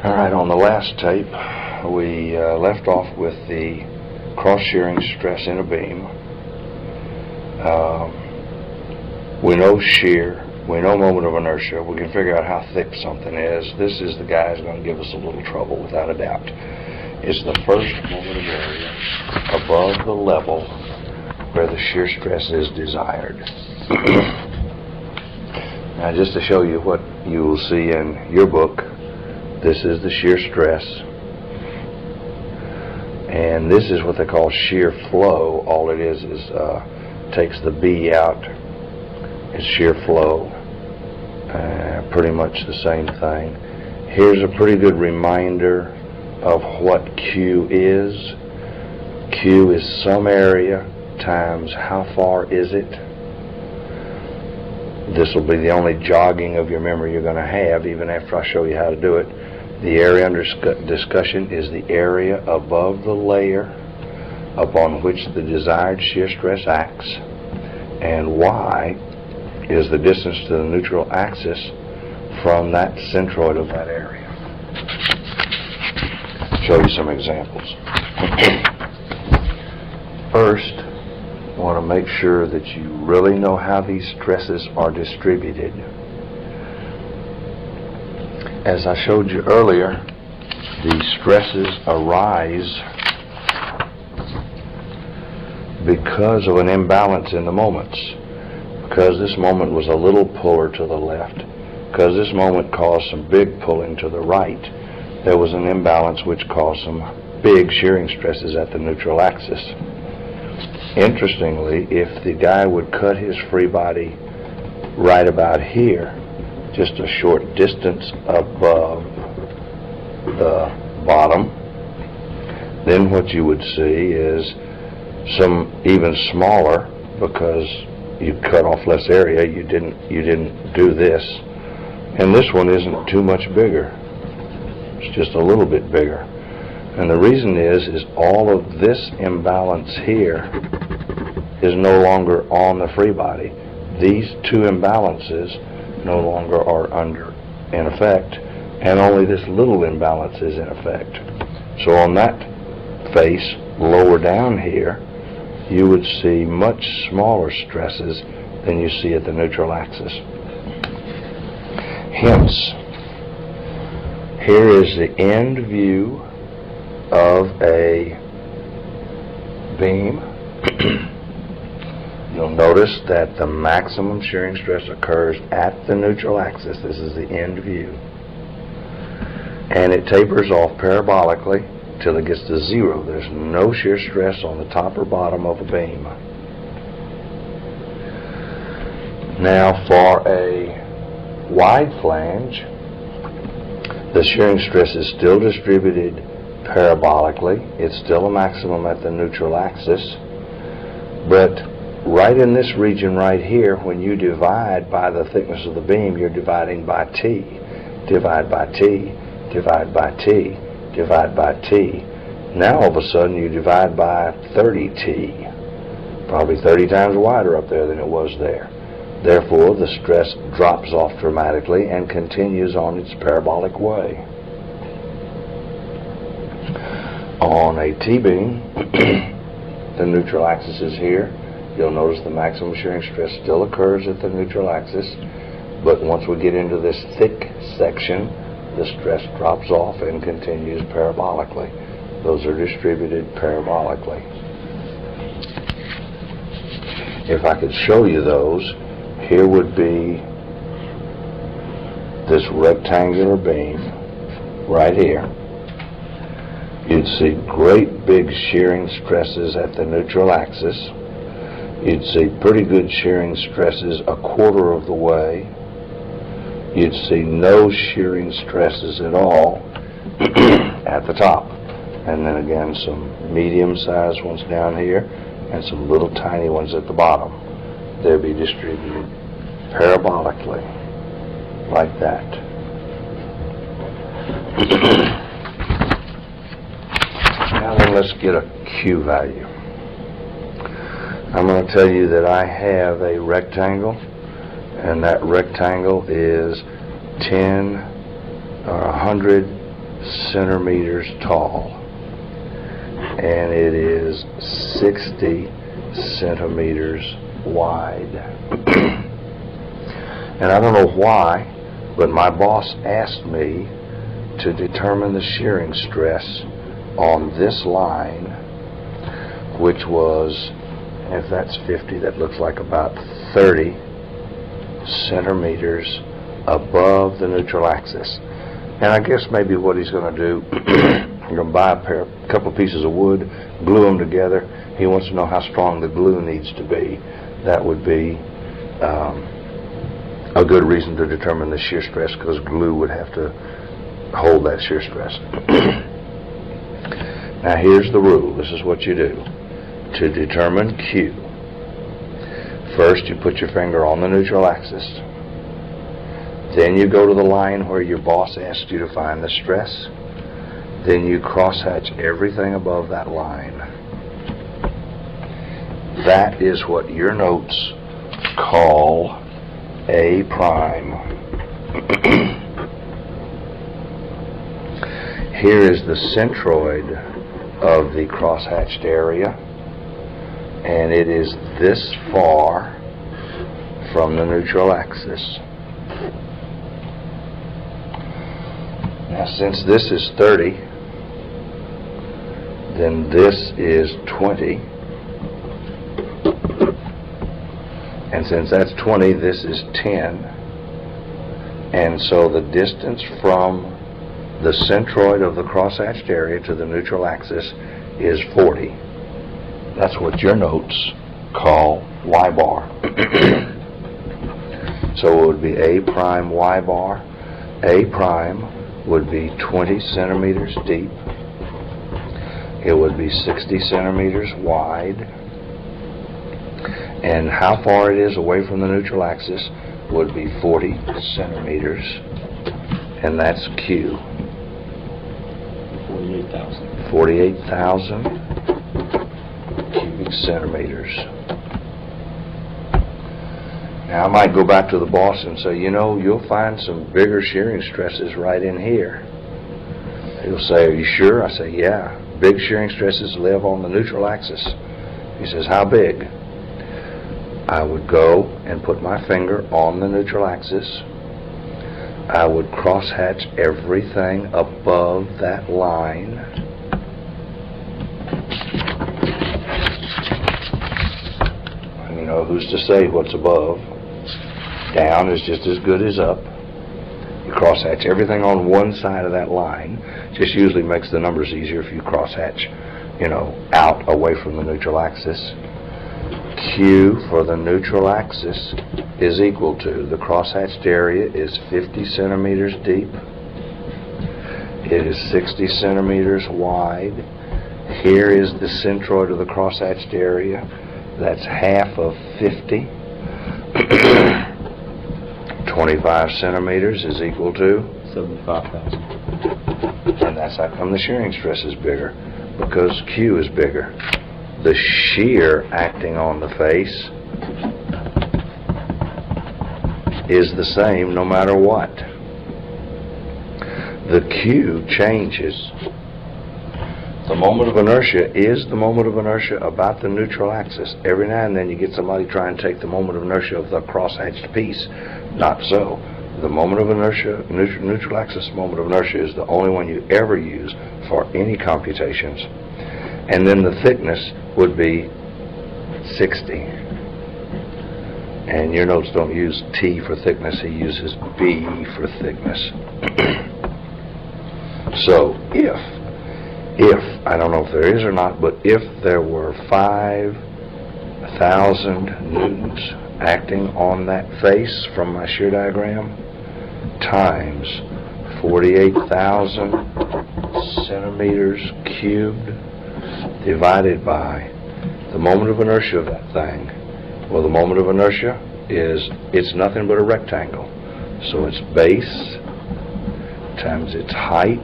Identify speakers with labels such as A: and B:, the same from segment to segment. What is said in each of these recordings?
A: Alright, on the last tape we left off with the cross-shearing stress in a beam. We know shear, we know moment of inertia, we can figure out how thick something is. This is the guy who's going to give us a little trouble without a doubt. It's the first moment of area above the level where the shear stress is desired. Now, just to show you what you will see in your book, this is the shear stress, and this is what they call shear flow. All it is takes the B out. It's shear flow. Pretty much the same thing. Here's a pretty good reminder of what Q is. Q is some area times how far is it. This will be the only jogging of your memory you're going to have, even after I show you how to do it. The area under discussion is the area above the layer upon which the desired shear stress acts, and Y is the distance to the neutral axis from that centroid of that area. Show you some examples. First, I want to make sure that you really know how these stresses are distributed. As I showed you earlier, the stresses arise because of an imbalance in the moments. Because this moment was a little puller to the left, because this moment caused some big pulling to the right, there was an imbalance which caused some big shearing stresses at the neutral axis. Interestingly, if the guy would cut his free body right about here, just a short distance above the bottom, then what you would see is some even smaller, because you cut off less area, you didn't do this, and this one isn't too much bigger, it's just a little bit bigger. And the reason is all of this imbalance here is no longer on the free body. These two imbalances no longer are in effect, and only this little imbalance is in effect. So on that face lower down here, you would see much smaller stresses than you see at the neutral axis. Hence, here is the end view of a beam. You'll notice that the maximum shearing stress occurs at the neutral axis. This is the end view. And it tapers off parabolically till it gets to zero. There's no shear stress on the top or bottom of a beam. Now, for a wide flange, the shearing stress is still distributed parabolically. It's still a maximum at the neutral axis, but right in this region right here, when you divide by the thickness of the beam, you're dividing by T. Divide by T, divide by T, divide by T. Now all of a sudden you divide by 30T. Probably 30 times wider up there than it was there. Therefore, the stress drops off dramatically and continues on its parabolic way. On a T-beam, the neutral axis is here. You'll notice the maximum shearing stress still occurs at the neutral axis, but once we get into this thick section, the stress drops off and continues parabolically. Those are distributed parabolically. If I could show you those, here would be this rectangular beam right here. You'd see great big shearing stresses at the neutral axis. You'd see pretty good shearing stresses a quarter of the way. You'd see no shearing stresses at all at the top. And then again, some medium-sized ones down here and some little tiny ones at the bottom. They'll be distributed parabolically, like that. Now then, let's get a Q value. I'm going to tell you that I have a rectangle, and that rectangle is 10 or 100 centimeters tall, and it is 60 centimeters wide. And I don't know why, but my boss asked me to determine the shearing stress on this line, which was, if that's 50, that looks like about 30 centimeters above the neutral axis. And I guess maybe what he's going to do, I'm going to buy a couple pieces of wood, glue them together. He wants to know how strong the glue needs to be. That would be a good reason to determine the shear stress, because glue would have to hold that shear stress. Now here's the rule. This is what you do. To determine Q, first you put your finger on the neutral axis. Then you go to the line where your boss asked you to find the stress. Then you crosshatch everything above that line. That is what your notes call A prime. Here is the centroid of the crosshatched area, and it is this far from the neutral axis. Now, since this is 30, then this is 20. And since that's 20, this is 10. And so the distance from the centroid of the crosshatched area to the neutral axis is 40. That's what your notes call Y bar. So it would be A prime Y bar. A prime would be 20 centimeters deep. It would be 60 centimeters wide. And how far it is away from the neutral axis would be 40 centimeters. And that's Q.
B: 48,000.
A: 48,000 cubic centimeters. Now I might go back to the boss and say, you know, you'll find some bigger shearing stresses right in here. He'll say, are you sure? I say, yeah. Big shearing stresses live on the neutral axis. He says, how big? I would go and put my finger on the neutral axis. I would crosshatch everything above that line. And you know, who's to say what's above? Down is just as good as up. You crosshatch everything on one side of that line. Just usually makes the numbers easier if you crosshatch, you know, out away from the neutral axis. Q for the neutral axis is equal to, the crosshatched area is 50 centimeters deep. It is 60 centimeters wide. Here is the centroid of the crosshatched area. That's half of 50. 25 centimeters is equal to
B: 75,000.
A: And that's how come the shearing stress is bigger, because Q is bigger. The shear acting on the face is the same no matter what. The Q changes. The moment of inertia is the moment of inertia about the neutral axis. Every now and then you get somebody trying to take the moment of inertia of the crosshatched piece. Not so. The moment of inertia, neutral axis moment of inertia, is the only one you ever use for any computations. And then the thickness would be 60. And your notes don't use T for thickness, he uses B for thickness. So if, I don't know if there is or not, but if there were 5,000 newtons acting on that face from my shear diagram, times 48,000 centimeters cubed, divided by the moment of inertia of that thing. Well, the moment of inertia is, it's nothing but a rectangle. So its base times its height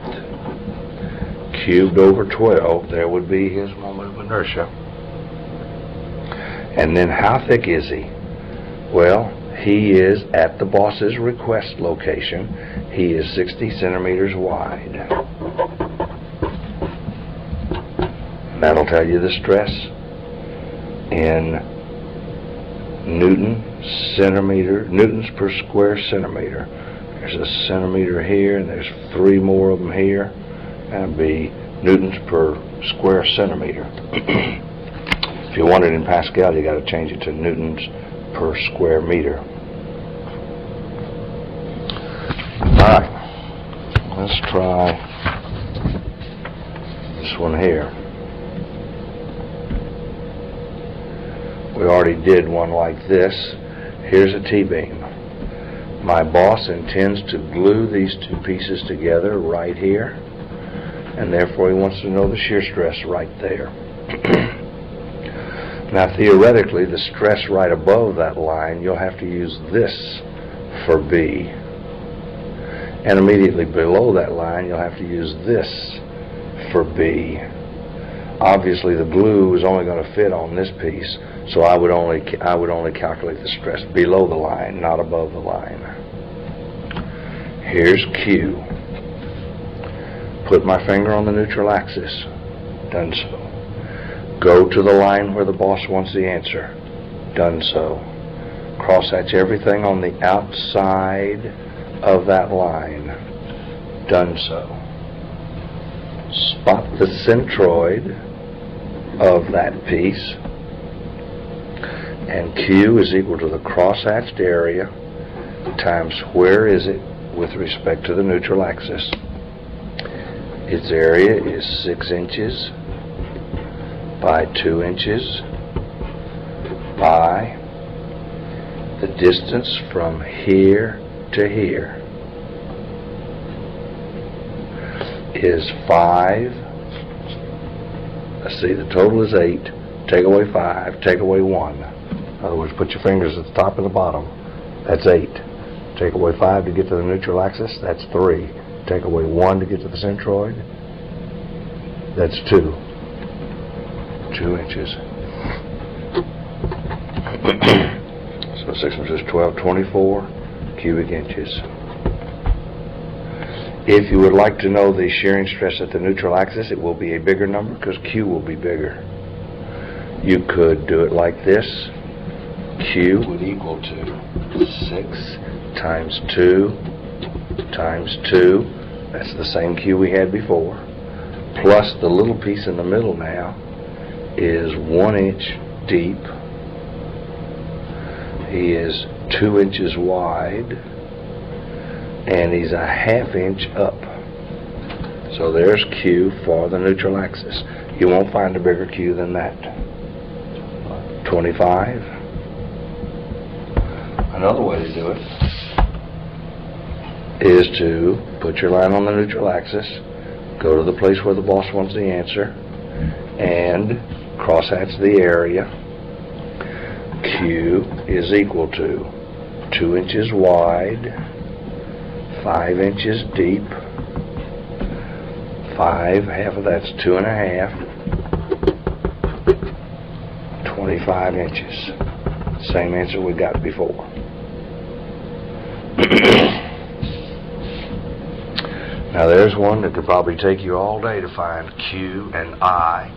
A: cubed over 12, there would be his moment of inertia. And then how thick is he? Well, He is at the boss's request location. He is 60 centimeters wide. And that'll tell you the stress in newtons per square centimeter. There's a centimeter here, and there's 3 more of them here. That'd be newtons per square centimeter. If you want it in Pascal, you got to change it to newtons per square meter. Alright, let's try this one here. We already did one like this. Here's a T-beam. My boss intends to glue these 2 pieces together right here, and therefore he wants to know the shear stress right there. Now theoretically, the stress right above that line, you'll have to use this for B. And immediately below that line, you'll have to use this for B. Obviously the glue is only going to fit on this piece, so I would only calculate the stress below the line, not above the line. Here's Q. Put my finger on the neutral axis. Done so. Go to the line where the boss wants the answer. Done so. Cross-hatch everything on the outside of that line. Done so. Spot the centroid of that piece, and Q is equal to the cross-hatched area times where is it with respect to the neutral axis. Its area is 6 inches by 2 inches by the distance from here to here is 5. Let's see, the total is 8. Take away 5, take away 1. In other words, put your fingers at the top and the bottom. That's 8. Take away 5 to get to the neutral axis. That's 3. Take away 1 to get to the centroid. That's 2. 2 inches. So 6 inches, 12, 24 cubic inches. If you would like to know the shearing stress at the neutral axis, it will be a bigger number because Q will be bigger. You could do it like this. Q would equal to 6 times 2 times 2. That's the same Q we had before. Plus the little piece in the middle now is 1 inch deep. He is 2 inches wide, and he's a ½ inch up. So there's Q for the neutral axis. You won't find a bigger Q than that. 25. Another way to do it is to put your line on the neutral axis, go to the place where the boss wants the answer, and cross-hatch the area. Q is equal to 2 inches wide, 5 inches deep, 5, half of that's 2 1/2, 25 inches. Same answer we got before. Now there's one that could probably take you all day to find Q and I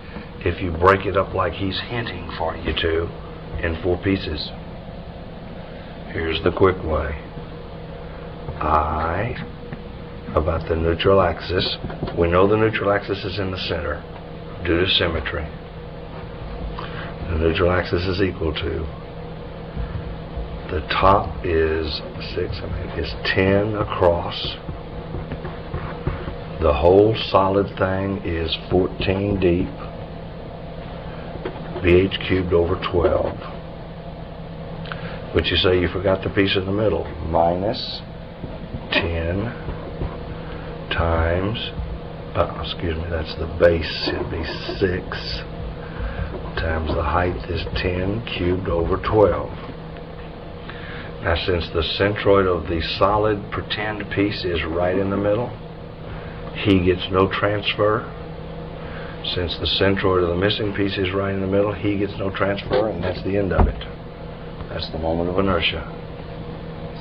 A: if you break it up like he's hinting for you to in 4 pieces. Here's the quick way. I about the neutral axis. We know the neutral axis is in the center due to symmetry. The neutral axis is equal to the top is 10 across. The whole solid thing is 14 deep. BH cubed over 12. But you say you forgot the piece in the middle. Minus 10 times, that's the base. It'd be 6 times the height is 10 cubed over 12. Now since the centroid of the solid pretend piece is right in the middle, he gets no transfer. Since the centroid of the missing piece is right in the middle, he gets no transfer, and that's the end of it. That's the moment of inertia.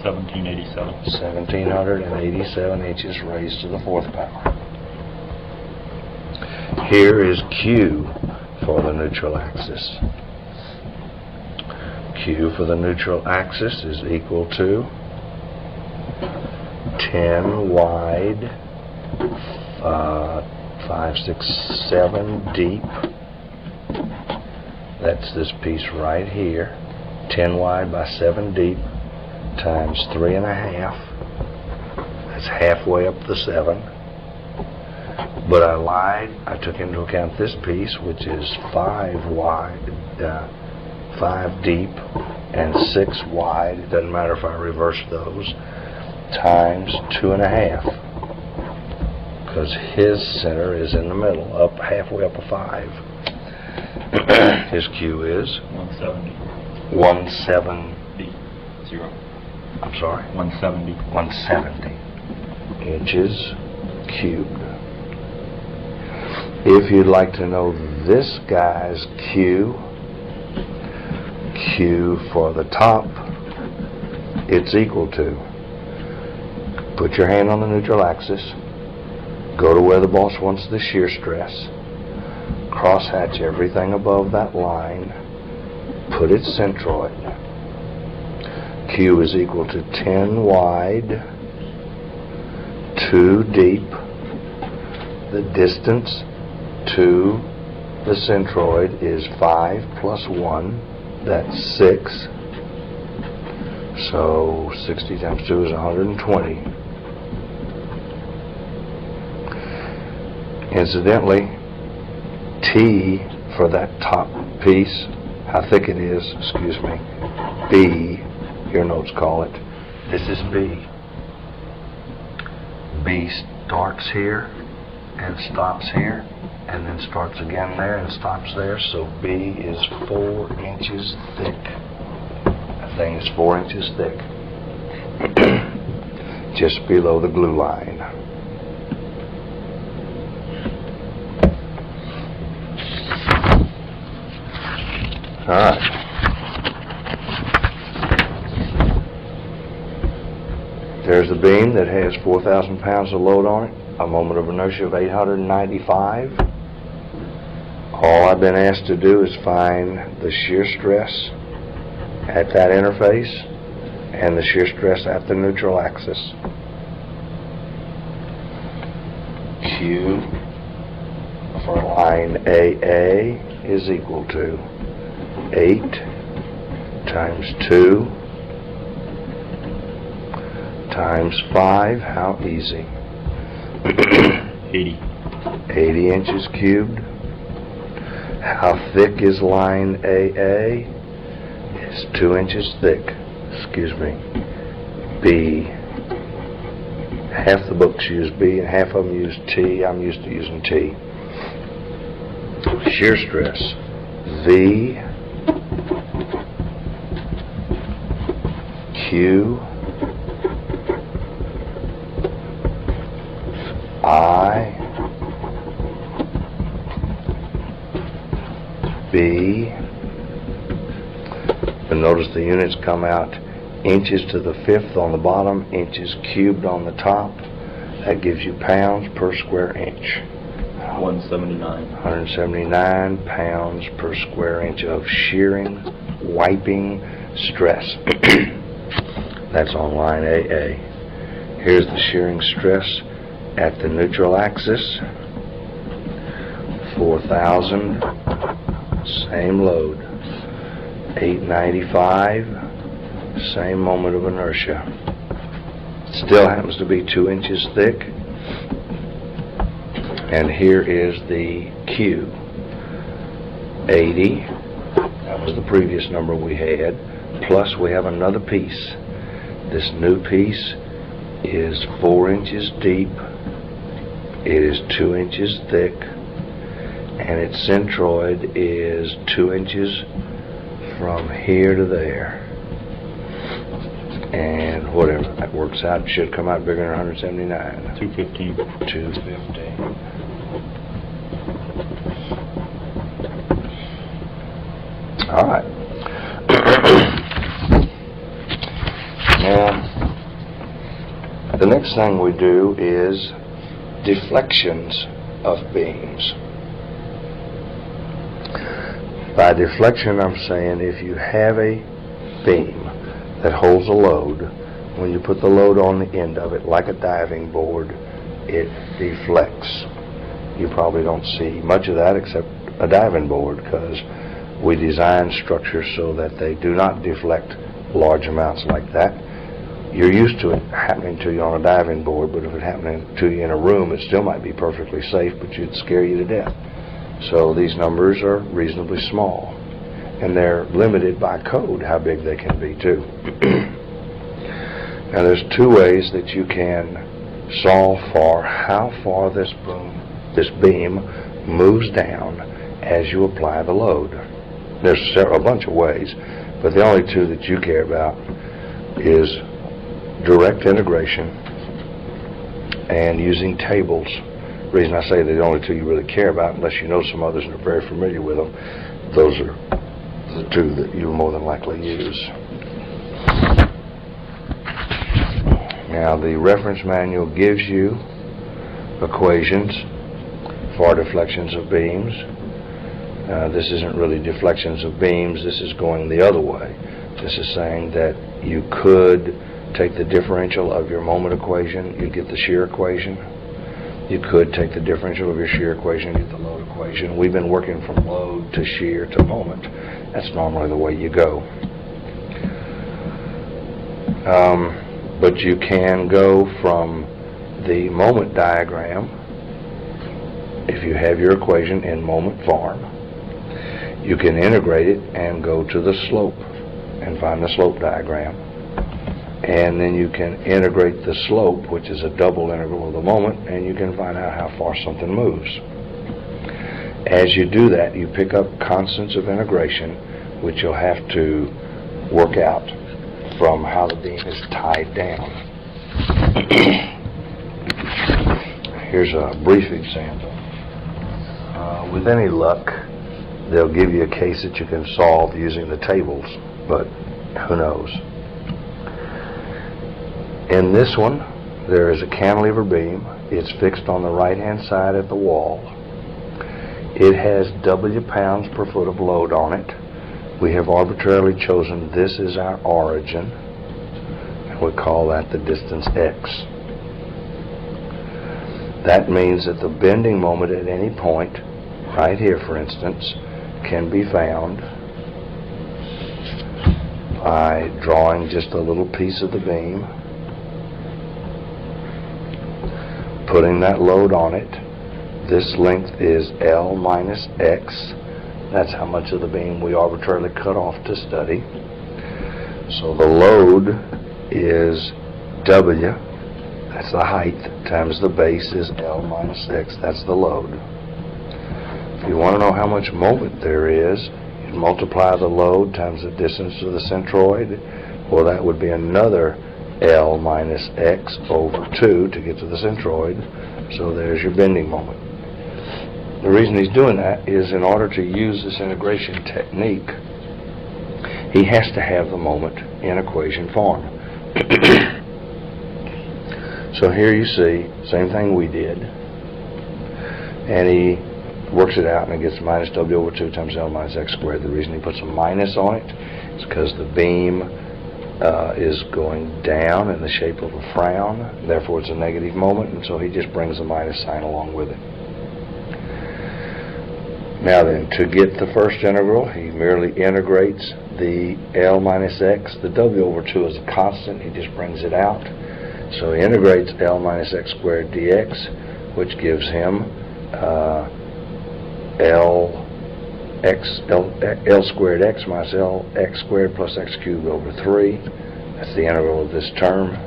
B: 1787.
A: 1,787 inches raised to the fourth power. Here is Q for the neutral axis. Q for the neutral axis is equal to 10 wide, 5, 6, 7 deep. That's this piece right here. 10 wide by 7 deep times 3.5. That's halfway up the 7. But I lied. I took into account this piece, which is 5 wide, 5 deep, and 6 wide. It doesn't matter if I reverse those. Times 2.5. Because his center is in the middle, up halfway up a 5. His Q is
B: 170.
A: 170. I'm sorry?
B: 170.
A: 170 inches cubed. If you'd like to know this guy's Q for the top, it's equal to, put your hand on the neutral axis, go to where the boss wants the shear stress, crosshatch everything above that line, put it centroid. Q is equal to 10 wide, 2 deep. The distance to the centroid is 5 plus 1, that's 6. So 60 times 2 is 120. Incidentally, T for that top piece, how thick it is, excuse me, B, your notes call it, this is B. B starts here and stops here, and then starts again there and stops there, so B is 4 inches thick. That thing is 4 inches thick. Just below the glue line. Alright. There's the beam that has 4,000 pounds of load on it, a moment of inertia of 895. All I've been asked to do is find the shear stress at that interface and the shear stress at the neutral axis. Q for line AA is equal to 8 times 2 times 5, how easy?
B: 80.
A: 80 inches cubed. How thick is line AA? It's 2 inches thick. Excuse me. B. Half the books use B and half of them use T. I'm used to using T. Shear stress. V. Q. I. B. But notice the units come out inches to the 5th on the bottom, inches cubed on the top. That gives you pounds per square inch.
B: 179.
A: 179 pounds per square inch of shearing, wiping stress. That's on line AA. Here's the shearing stress at the neutral axis. 4,000, same load. 895, same moment of inertia. Still happens to be 2 inches thick. And here is the Q. 80, that was the previous number we had, plus we have another piece. This new piece is 4 inches deep, it is 2 inches thick, and its centroid is 2 inches from here to there. And whatever that works out, should come out bigger than 179.
B: 215.
A: 250. All right. Now, The next thing we do is deflections of beams. By deflection, I'm saying if you have a beam that holds a load, when you put the load on the end of it, like a diving board, it deflects. You probably don't see much of that except a diving board, because we design structures so that they do not deflect large amounts like that. You're used to it happening to you on a diving board, but if it happened to you in a room, it still might be perfectly safe, but it'd scare you to death. So these numbers are reasonably small, and they're limited by code how big they can be too. Now there's two ways that you can solve for how far this beam moves down as you apply the load. There's a bunch of ways, but the only two that you care about is direct integration and using tables. The reason I say they're the only two you really care about, unless you know some others and are very familiar with them, those are the two that you more than likely use. Now the reference manual gives you equations for deflections of beams. This isn't really deflections of beams, this is going the other way. This is saying that you could take the differential of your moment equation, you get the shear equation. You could take the differential of your shear equation, get the load equation. We've been working from load to shear to moment. That's normally the way you go. But you can go from the moment diagram, if you have your equation in moment form, you can integrate it and go to the slope and find the slope diagram. And then you can integrate the slope, which is a double integral of the moment, and you can find out how far something moves. As you do that, you pick up constants of integration, which you'll have to work out from how the beam is tied down. Here's a brief example. With any luck, they'll give you a case that you can solve using the tables, but who knows. In this one, there is a cantilever beam. It's fixed on the right-hand side of the wall. It has W pounds per foot of load on it. We have arbitrarily chosen this as our origin, and we call that the distance x. That means that the bending moment at any point, right here for instance, can be found by drawing just a little piece of the beam, putting that load on it. This length is L minus X. That's how much of the beam we arbitrarily cut off to study. So the load is W, that's the height, times the base is L minus X, that's the load. If you want to know how much moment there is, you multiply the load times the distance to the centroid. Well, that would be another L minus X over 2 to get to the centroid. So there's your bending moment. The reason he's doing that is in order to use this integration technique, he has to have the moment in equation form. So here you see, same thing we did, and he works it out and it gets minus W over 2 times L minus X squared. The reason he puts a minus on it is because the beam is going down in the shape of a frown, therefore it's a negative moment, and so he just brings the minus sign along with it. Now then, to get the first integral, he merely integrates the L minus X. The W over 2 is a constant, he just brings it out. So he integrates L minus X squared dx, which gives him L squared X minus L X squared plus X cubed over 3. That's the integral of this term.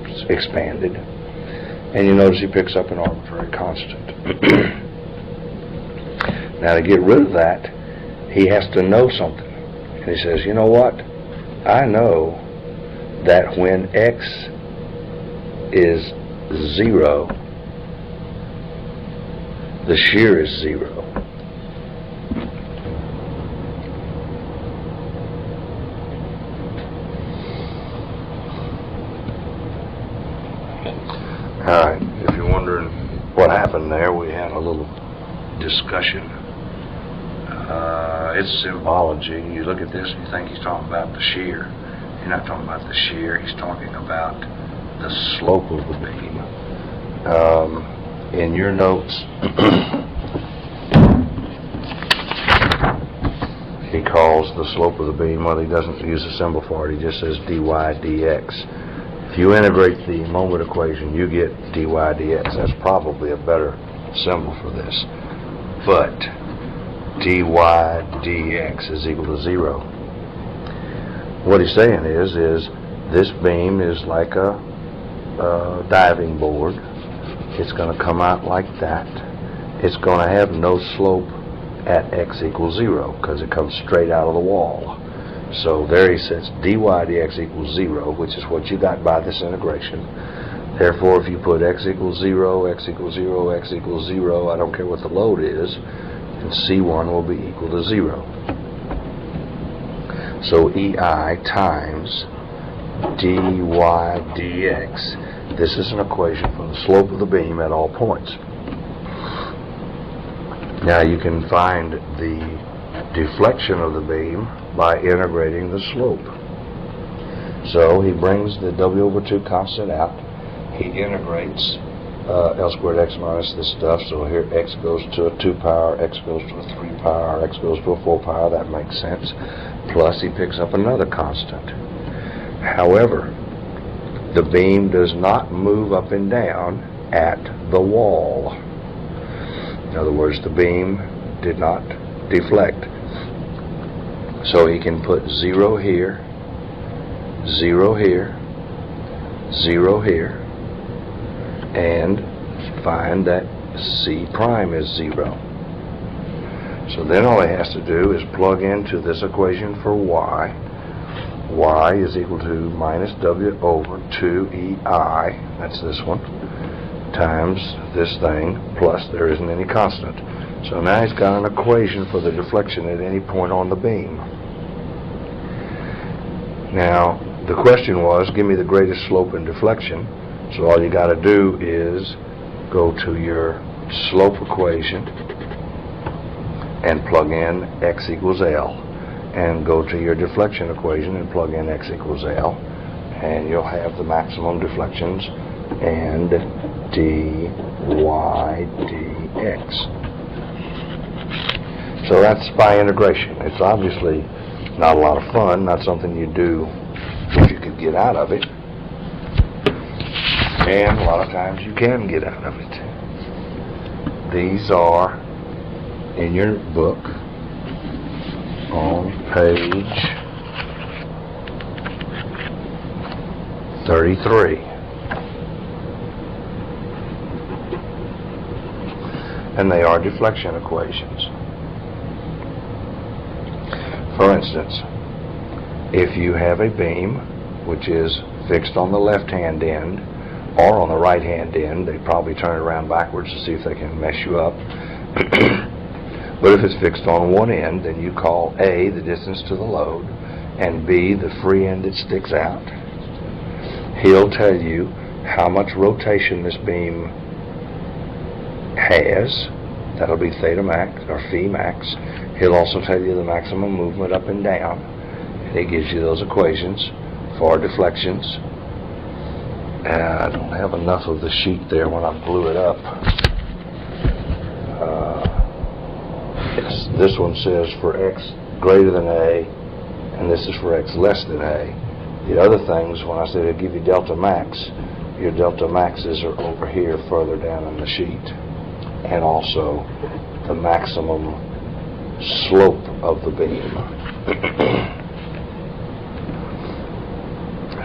A: It's expanded. And you notice he picks up an arbitrary constant. Now to get rid of that, he has to know something. And he says, you know what? I know that when X is 0, the shear is 0. happened there, we had a little discussion. It's symbology. You look at this and you think he's talking about the shear. You're not talking about the shear. He's talking about the slope of the beam. In your notes, he calls the slope of the beam, well, he doesn't use a symbol for it, he just says dy dx. If you integrate the moment equation, you get dy dx. That's probably a better symbol for this. But dy dx is equal to 0. What he's saying is this beam is like a diving board. It's going to come out like that. It's going to have no slope at x equals 0 because it comes straight out of the wall. So there he says dy dx equals 0, which is what you got by this integration. Therefore, if you put x equals 0, x equals 0, x equals 0, I don't care what the load is, and C1 will be equal to 0. So EI times dy dx. This is an equation for the slope of the beam at all points. Now you can find the deflection of the beam by integrating the slope. So he brings the W over 2 constant out. He integrates L squared x minus this stuff. So here x goes to a 2 power, x goes to a 3 power, x goes to a 4 power. That makes sense. Plus he picks up another constant. However, the beam does not move up and down at the wall. In other words, the beam did not deflect. So he can put 0 here, 0 here, 0 here, and find that C prime is 0. So then all he has to do is plug into this equation for y. Y is equal to minus W over 2EI, that's this one, times this thing, plus there isn't any constant. So now he's got an equation for the deflection at any point on the beam. Now, the question was, give me the greatest slope and deflection. So all you got to do is go to your slope equation and plug in x equals L. And go to your deflection equation and plug in x equals L. And you'll have the maximum deflections and dy dx. So that's by integration. It's obviously not a lot of fun, not something you do if you could get out of it. And a lot of times you can get out of it. These are in your book on page 33. And they are deflection equations. For instance, if you have a beam which is fixed on the left-hand end or on the right-hand end, they probably turn it around backwards to see if they can mess you up. But if it's fixed on one end, then you call A the distance to the load and B the free end that sticks out. He'll tell you how much rotation this beam has. That'll be theta max or phi max. He'll also tell you the maximum movement up and down. And he gives you those equations for deflections. I don't have enough of the sheet there when I blew it up. Yes, this one says for x greater than A, and this is for x less than A. The other things, when I said I'd give you delta max, your delta maxes are over here further down in the sheet. And also the maximum slope of the beam.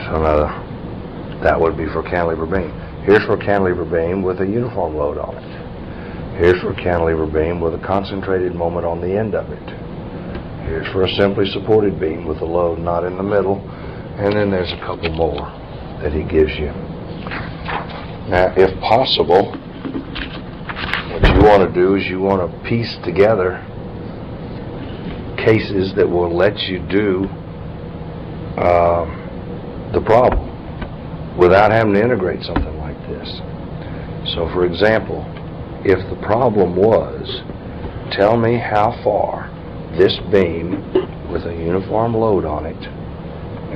A: So now that would be for cantilever beam. Here's for a cantilever beam with a uniform load on it. Here's for a cantilever beam with a concentrated moment on the end of it. Here's for a simply supported beam with a load not in the middle. And then there's a couple more that he gives you. Now, if possible, what you want to do is you want to piece together cases that will let you do the problem without having to integrate something like this. So, for example, if the problem was, tell me how far this beam with a uniform load on it,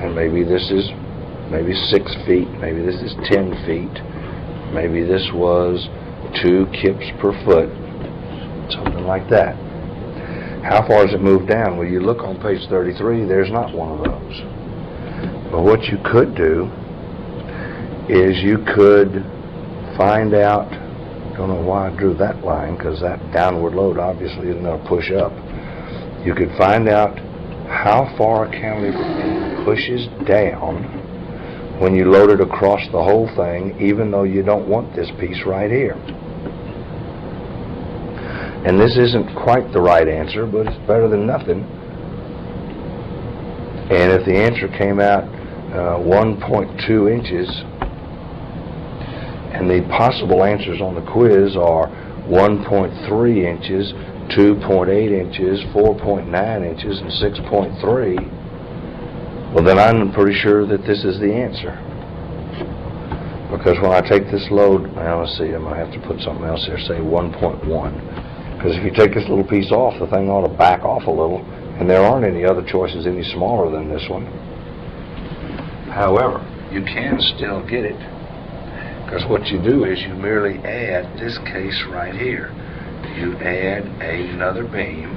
A: and maybe this is 6 feet, maybe this is 10 feet, maybe this was 2 kips per foot, something like that. How far does it move down? Well, you look on page 33, there's not one of those. But what you could do is you could find out, don't know why I drew that line, because that downward load obviously isn't going to push up. You could find out how far a cantilever beam pushes down when you load it across the whole thing, even though you don't want this piece right here. And this isn't quite the right answer, but it's better than nothing. And if the answer came out 1.2 inches, and the possible answers on the quiz are 1.3 inches, 2.8 inches, 4.9 inches, and 6.3, well, then I'm pretty sure that this is the answer. Because when I take this load, now let's see, I might have to put something else here, say 1.1. Because if you take this little piece off, the thing ought to back off a little, and there aren't any other choices any smaller than this one. However, you can still get it, because what you do is you merely add this case right here. You add another beam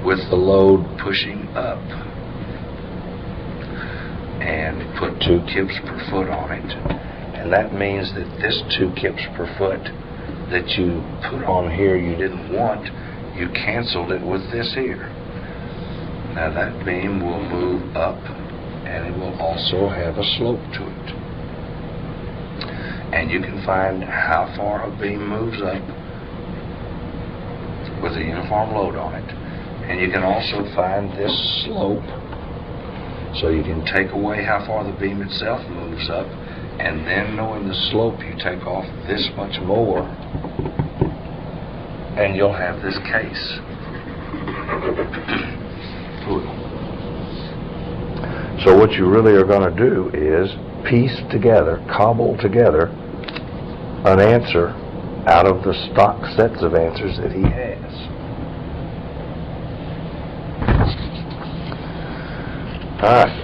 A: with the load pushing up and put 2 kips per foot on it, and that means that this 2 kips per foot that you put on here you didn't want, you canceled it with this here. Now that beam will move up, and it will also have a slope to it. And you can find how far a beam moves up with a uniform load on it. And you can also find this slope, so you can take away how far the beam itself moves up, and then knowing the slope, you take off this much more, and you'll have this case. So what you really are going to do is piece together, cobble together an answer out of the stock sets of answers that he has. Alright.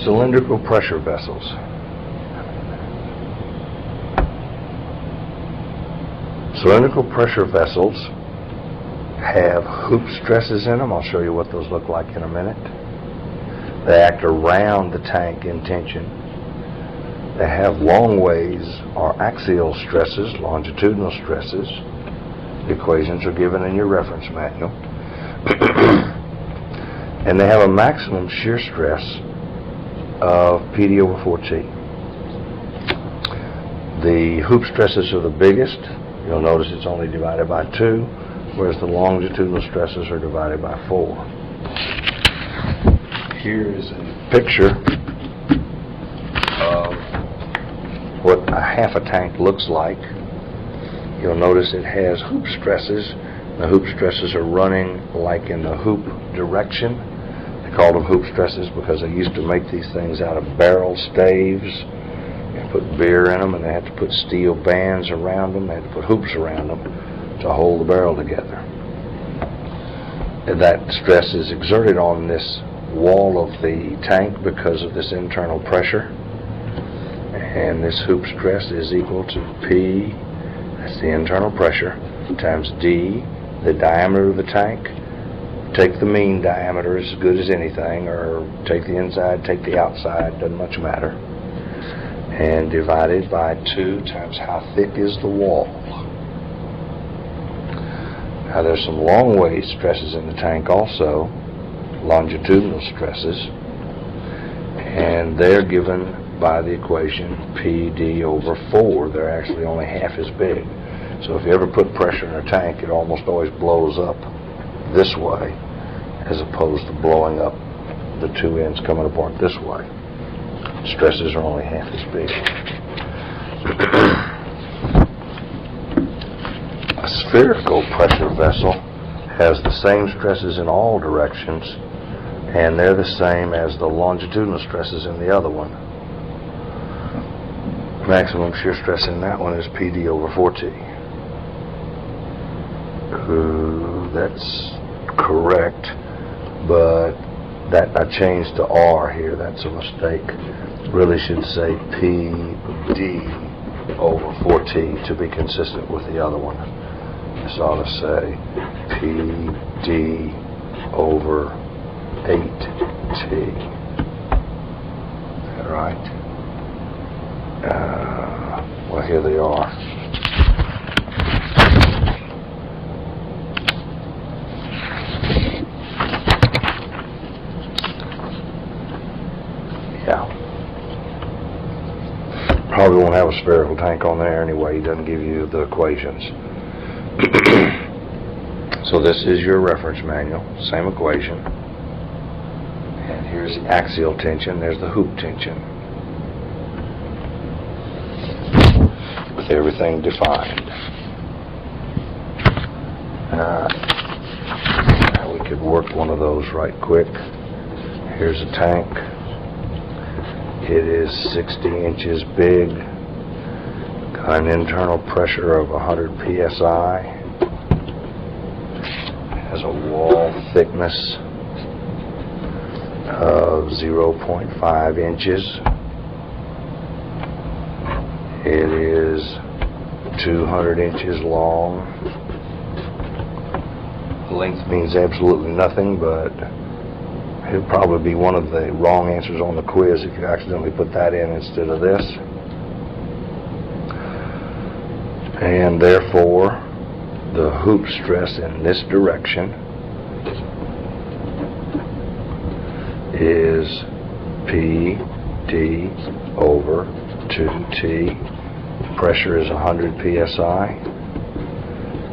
A: Cylindrical pressure vessels. Cylindrical pressure vessels have hoop stresses in them. I'll show you what those look like in a minute. They act around the tank in tension. They have long ways or axial stresses, longitudinal stresses. The equations are given in your reference manual. And they have a maximum shear stress of PD over 4T. The hoop stresses are the biggest. You'll notice it's only divided by 2, whereas the longitudinal stresses are divided by 4. Here is a picture of what a half a tank looks like. You'll notice it has hoop stresses. The hoop stresses are running like in the hoop direction. They called them hoop stresses because they used to make these things out of barrel staves. They put beer in them, and they had to put steel bands around them. They had to put hoops around them to hold the barrel together. And that stress is exerted on this wall of the tank because of this internal pressure. And this hoop stress is equal to P, that's the internal pressure, times D, the diameter of the tank. Take the mean diameter as good as anything, or take the inside, take the outside, doesn't much matter. And divided by 2 times how thick is the wall. Now there's some long wave stresses in the tank also, longitudinal stresses, and they're given by the equation PD over 4. They're actually only half as big. So if you ever put pressure in a tank, it almost always blows up this way as opposed to blowing up the 2 ends coming apart this way. Stresses are only half as big. A spherical pressure vessel has the same stresses in all directions, and they're the same as the longitudinal stresses in the other one. Maximum shear stress in that one is PD over 4T. That's correct, but that I changed to R here. That's a mistake. Really should say PD over 4T to be consistent with the other one. This ought to say PD over 8T. Is that right? Well, here they are. Yeah. Probably won't have a spherical tank on there anyway. He doesn't give you the equations. So this is your reference manual, same equation. And here's the axial tension, there's the hoop tension. With everything defined. Now we could work one of those right quick. Here's a tank. It is 60 inches big. Got an internal pressure of 100 psi. Has a wall thickness of 0.5 inches. It is 200 inches long. Length means absolutely nothing, but it'll probably be one of the wrong answers on the quiz if you accidentally put that in instead of this. And therefore, the hoop stress in this direction is PD over 2T. Pressure is 100 psi.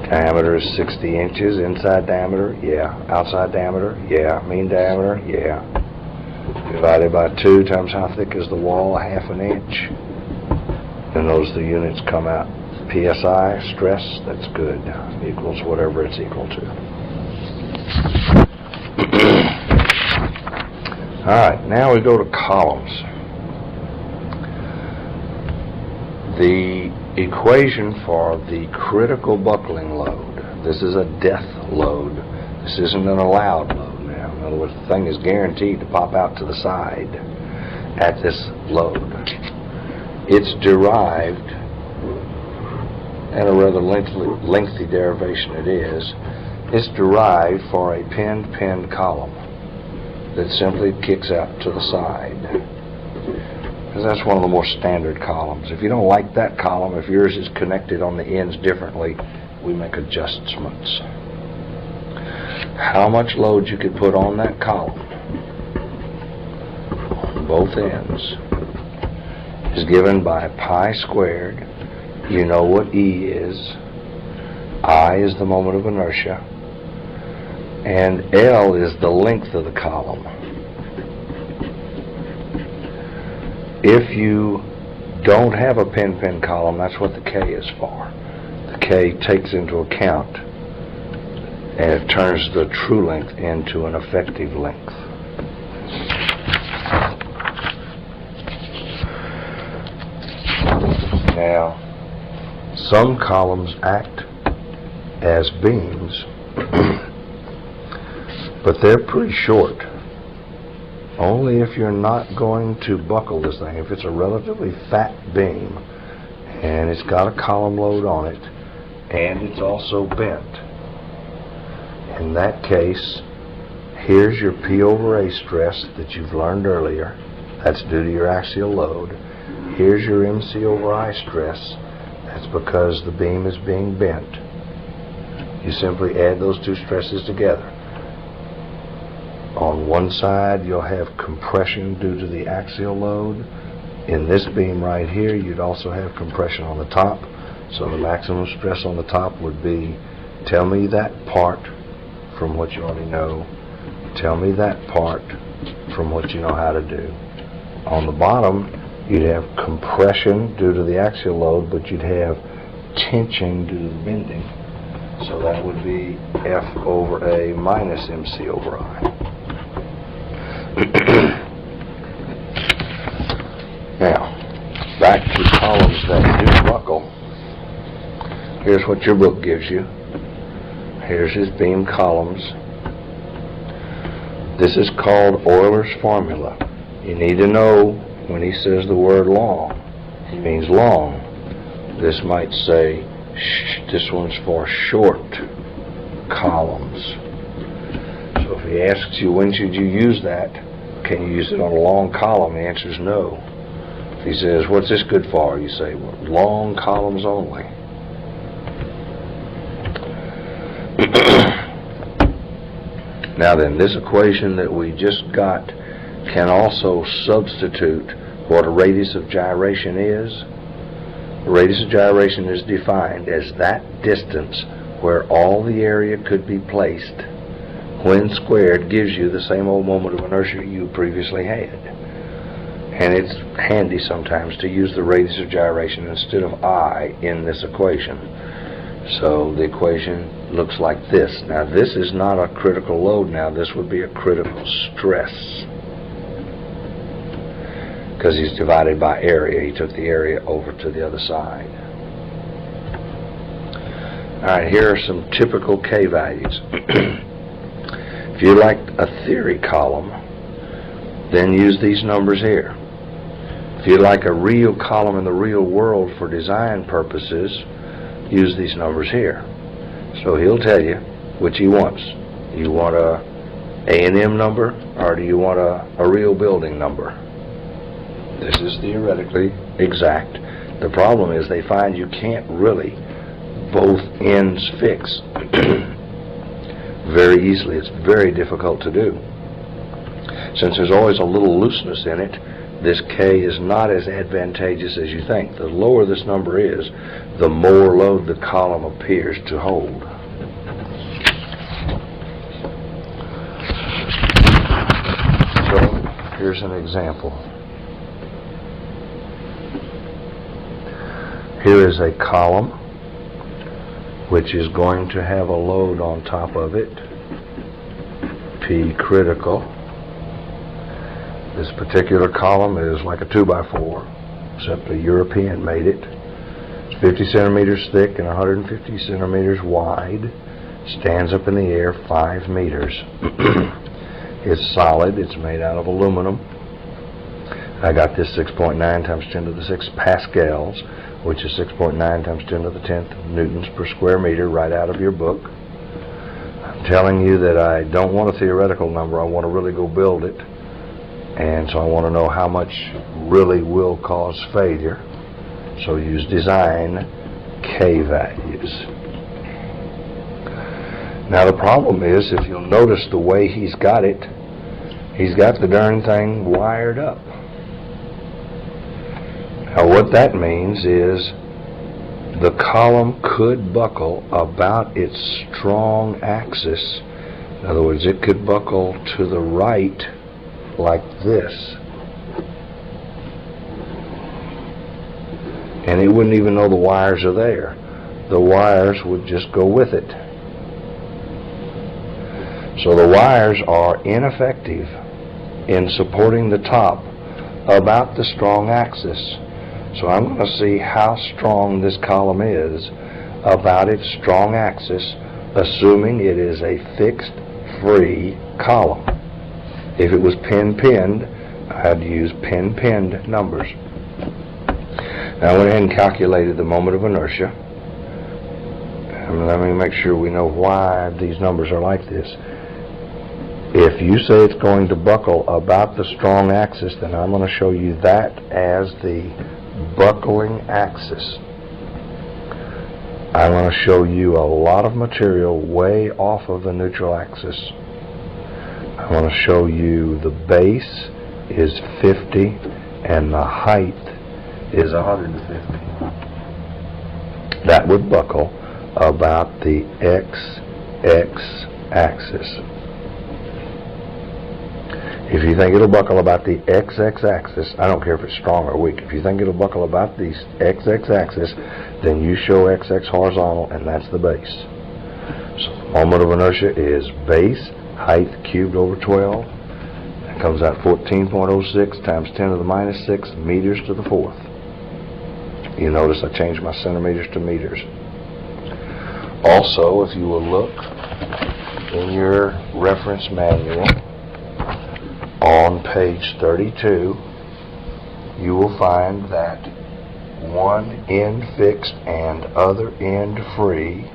A: Diameter is 60 inches. Inside diameter, yeah. Outside diameter, yeah. Mean diameter, yeah. Divided by 2 times how thick is the wall, ½ an inch. And those the units come out. PSI, stress, that's good. Equals whatever it's equal to. Alright, now we go to columns. The equation for the critical buckling load. This is a death load. This isn't an allowed load now. In other words, the thing is guaranteed to pop out to the side at this load. It's derived, and a rather lengthy derivation it is, it's derived for a pinned column that simply kicks out to the side. Because that's one of the more standard columns. If you don't like that column, if yours is connected on the ends differently, we make adjustments. How much load you could put on that column on both ends is given by pi squared. You know what E is. I is the moment of inertia. And L is the length of the column. If you don't have a pin column, that's what the K is for. The K takes into account and it turns the true length into an effective length. Now, some columns act as beams, but they're pretty short. Only if you're not going to buckle this thing. If it's a relatively fat beam and it's got a column load on it and it's also bent, in that case, here's your P over A stress that you've learned earlier. That's due to your axial load. Here's your MC over I stress. That's because the beam is being bent. You simply add those two stresses together. On one side, you'll have compression due to the axial load. In this beam right here, you'd also have compression on the top. So the maximum stress on the top would be, tell me that part from what you already know. Tell me that part from what you know how to do. On the bottom, you'd have compression due to the axial load, but you'd have tension due to the bending. So that would be F over A minus MC over I. Now, back to column Here's what your book gives you. Here's his beam columns. This is called Euler's formula. You need to know when he says the word long, he means long. This might say, this one's for short columns. So if he asks you, when should you use that? Can you use it on a long column? The answer is no. If he says, what's this good for? You say, well, long columns only. Now then, this equation that we just got can also substitute what a radius of gyration is. The radius of gyration is defined as that distance where all the area could be placed when squared gives you the same old moment of inertia you previously had. And it's handy sometimes to use the radius of gyration instead of I in this equation. So the equation looks like this. Now this is not a critical load now, this would be a critical stress. Because he's divided by area. He took the area over to the other side. Alright, here are some typical K values. If you like a theory column, then use these numbers here. If you like a real column in the real world for design purposes, use these numbers here. So he'll tell you which he wants. You want a A&M number, or do you want a real building number? This is theoretically exact. The problem is they find you can't really both ends fix very easily. It's very difficult to do. Since there's always a little looseness in it, this K is not as advantageous as you think. The lower this number is, the more load the column appears to hold. So, here's an example. Here is a column which is going to have a load on top of it, P critical. This particular column is like a 2x4, except a European made it. It's 50 centimeters thick and 150 centimeters wide. Stands up in the air 5 meters. It's solid. It's made out of aluminum. I got this 6.9 times 10 to the 6 pascals, which is 6.9 times 10 to the 10th newtons per square meter, right out of your book. I'm telling you that I don't want a theoretical number. I want to really go build it. And so I want to know how much really will cause failure. So use design K values. Now the problem is, if you'll notice the way he's got it, he's got the darn thing wired up. Now what that means is the column could buckle about its strong axis. In other words, it could buckle to the right like this. And it wouldn't even know the wires are there. The wires would just go with it. So the wires are ineffective in supporting the top about the strong axis. So I'm going to see how strong this column is about its strong axis, assuming it is a fixed, free column. If it was pin-pinned, I had to use pin-pinned numbers. Now I went ahead and calculated the moment of inertia. And let me make sure we know why these numbers are like this. If you say it's going to buckle about the strong axis, then I'm going to show you that as the buckling axis. I'm going to show you a lot of material way off of the neutral axis. I want to show you the base is 50 and the height is 150. That would buckle about the x axis. If you think it'll buckle about the x axis, I don't care if it's strong or weak. If you think it'll buckle about the x axis, then you show x horizontal, and that's the base. So the moment of inertia is base height cubed over 12. That comes out 14.06 times 10 to the minus 6 meters to the 4th. You notice I changed my centimeters to meters. Also, if you will look in your reference manual on page 32, you will find that one end fixed and other end free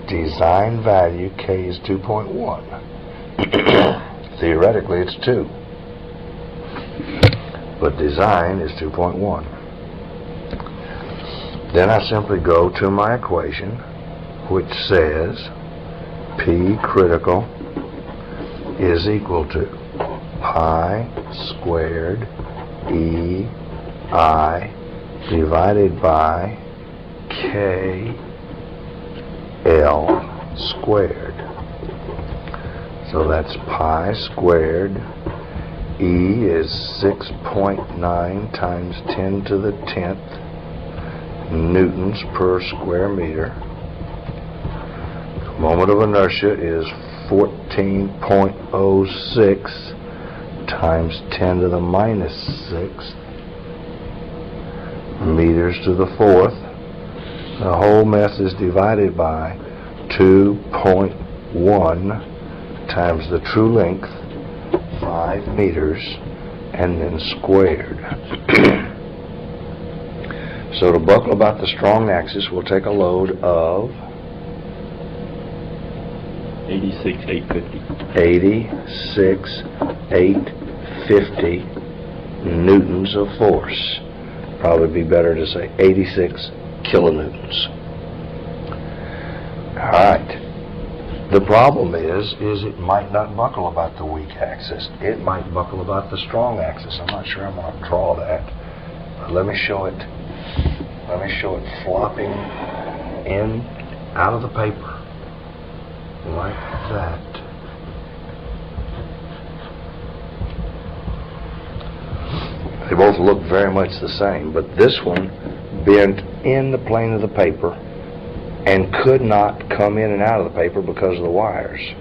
A: design value K is 2.1. Theoretically it's 2, but design is 2.1. Then I simply go to my equation, which says P critical is equal to pi squared EI divided by KL squared. So that's pi squared. E is 6.9 times 10 to the 10th newtons per square meter. Moment of inertia is 14.06 times 10 to the minus 6 meters to the 4th. The whole mess is divided by 2.1 times the true length, 5 meters, and then squared. So to buckle about the strong axis, we'll take a load of
B: 86,850.
A: 86,850 newtons of force. Probably be better to say 86 kilonewtons. Alright. The problem is it might not buckle about the weak axis. It might buckle about the strong axis. I'm not sure I'm going to draw that. But let me show it. Let me show it flopping in out of the paper like that. They both look very much the same, but this one bent in the plane of the paper and could not come in and out of the paper because of the wires.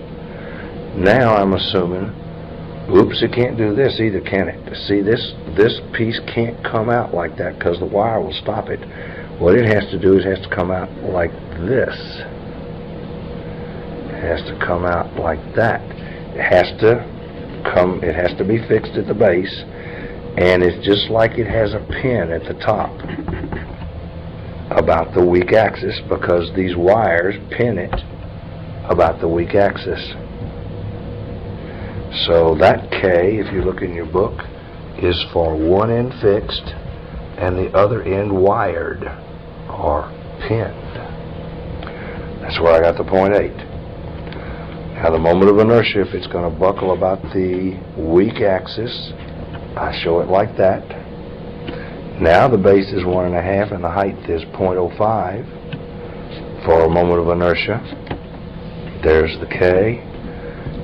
A: Now I'm assuming, oops, it can't do this either, can it? See, this piece can't come out like that because the wire will stop it. What it has to do is it has to come out like this. It has to come out like that. It has to be fixed at the base, and it's just like it has a pin at the top about the weak axis because these wires pin it about the weak axis. So that K, if you look in your book, is for one end fixed and the other end wired or pinned. That's where I got the 0.8. Now the moment of inertia, if it's going to buckle about the weak axis, I show it like that. Now the base is 1.5 and the height is 0.05 for a moment of inertia. There's the K.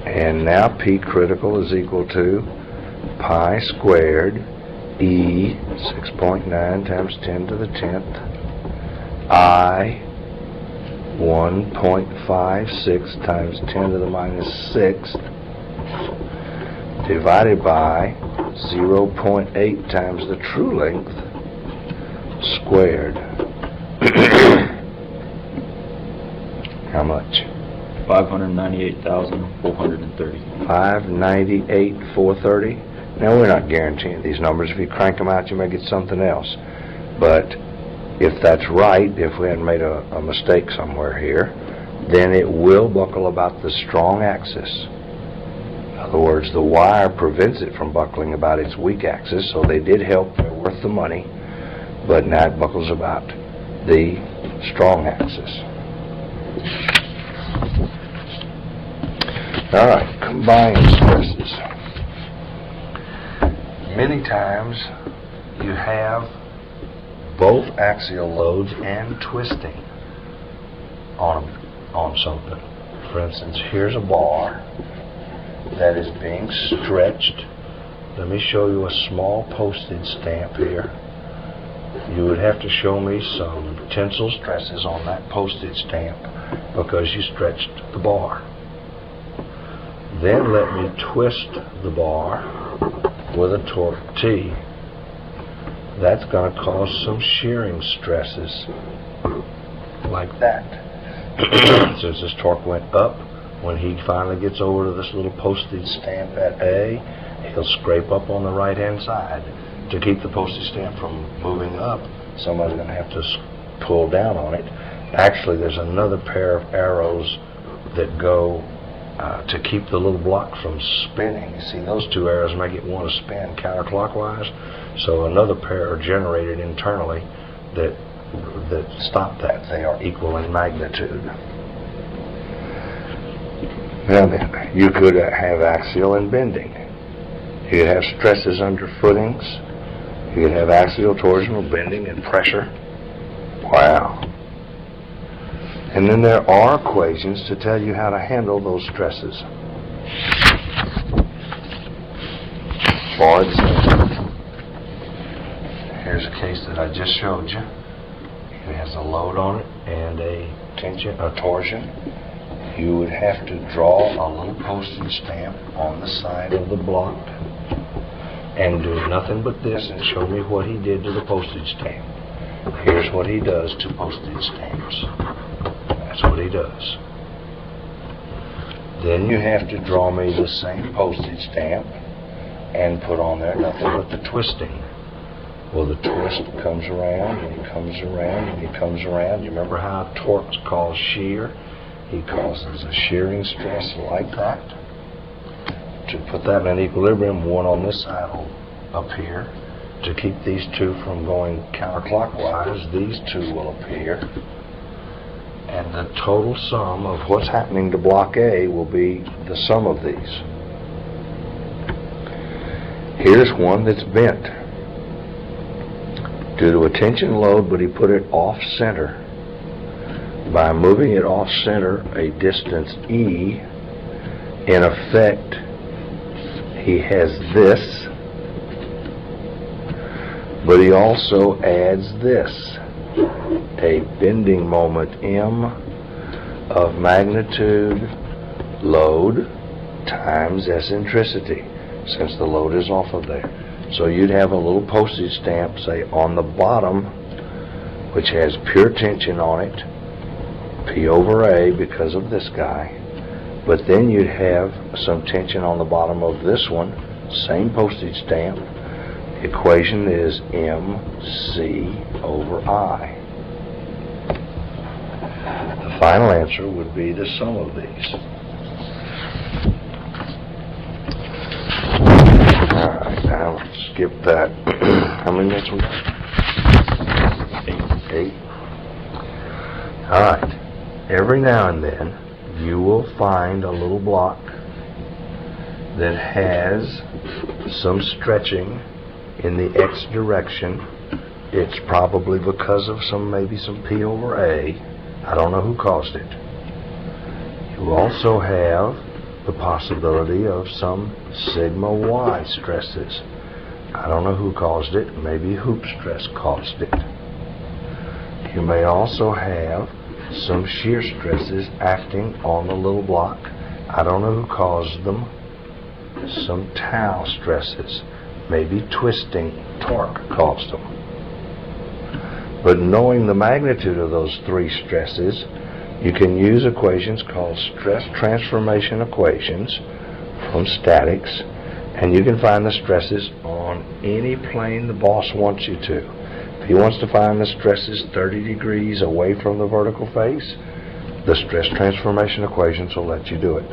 A: And now P critical is equal to pi squared E 6.9 times 10 to the 10th I 1.56 times 10 to the minus 6th divided by 0.8 times the true length squared. How much?
B: 598,430.
A: 598,430. Now we're not guaranteeing these numbers. If you crank them out, you may get something else. But if that's right, if we hadn't made a mistake somewhere here, then it will buckle about the strong axis. In other words, the wire prevents it from buckling about its weak axis, so they did help. They're worth the money. But now it buckles about the strong axis. All right, combined stresses. Many times you have both axial loads and twisting on something. For instance, here's a bar that is being stretched. Let me show you a small postage stamp here. You would have to show me some tensile stresses on that postage stamp because you stretched the bar. Then let me twist the bar with a torque T. That's going to cause some shearing stresses like that. Since this torque went up, when he finally gets over to this little postage stamp at A, he'll scrape up on the right-hand side. To keep the postage stamp from moving up, somebody's going to have to pull down on it. Actually, there's another pair of arrows that go to keep the little block from spinning. You see, those two arrows make it want to spin counterclockwise. So another pair are generated internally that stop that. They are equal in magnitude. Now then, you could have axial and bending. You could have stresses under footings. You could have axial, torsional, bending, and pressure. Wow. And then there are equations to tell you how to handle those stresses. For example, here's a case that I just showed you. It has a load on it and a torsion. You would have to draw a little postage stamp on the side of the block and do nothing but this and show me what he did to the postage stamp. Here's what he does to postage stamps. That's what he does. Then you have to draw me the same postage stamp and put on there nothing but the twisting. Well, the twist comes around and he comes around and he comes around. You remember how torque calls shear? He causes a shearing stress like that. To put that in equilibrium, one on this side will appear. To keep these two from going counterclockwise, these two will appear. And the total sum of what's happening to block A will be the sum of these. Here's one that's bent due to a tension load, but he put it off center. By moving it off center a distance E, in effect, he has this, but he also adds this, a bending moment M of magnitude load times eccentricity, since the load is off of there. So you'd have a little postage stamp, say, on the bottom, which has pure tension on it, P over A because of this guy, but then you'd have some tension on the bottom of this one, same postage stamp. The equation is MC over I. The final answer would be the sum of these. Alright, now let's skip that. How many minutes we got? 8. Alright. Every now and then, you will find a little block that has some stretching in the X direction. It's probably because of maybe some P over A. I don't know who caused it. You also have the possibility of some sigma Y stresses. I don't know who caused it. Maybe hoop stress caused it. You may also have some shear stresses acting on the little block. I don't know who caused them. Some tau stresses. Maybe twisting torque caused them. But knowing the magnitude of those three stresses, you can use equations called stress transformation equations from statics, and you can find the stresses on any plane the boss wants you to. If he wants to find the stresses 30 degrees away from the vertical face, the stress transformation equations will let you do it.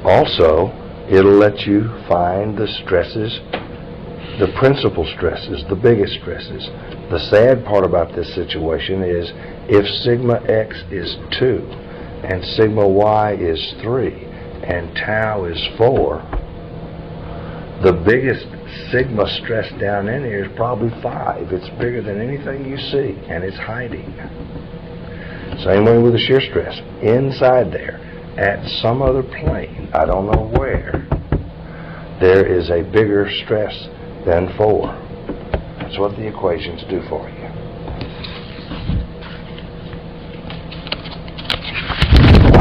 A: Also, it'll let you find the stresses, the principal stresses, the biggest stresses. The sad part about this situation is if sigma x is 2 and sigma y is 3 and tau is 4, the biggest sigma stress down in here is probably 5. It's bigger than anything you see, and it's hiding. Same way with the shear stress. Inside there, at some other plane, I don't know where, there is a bigger stress than 4. That's what the equations do for you.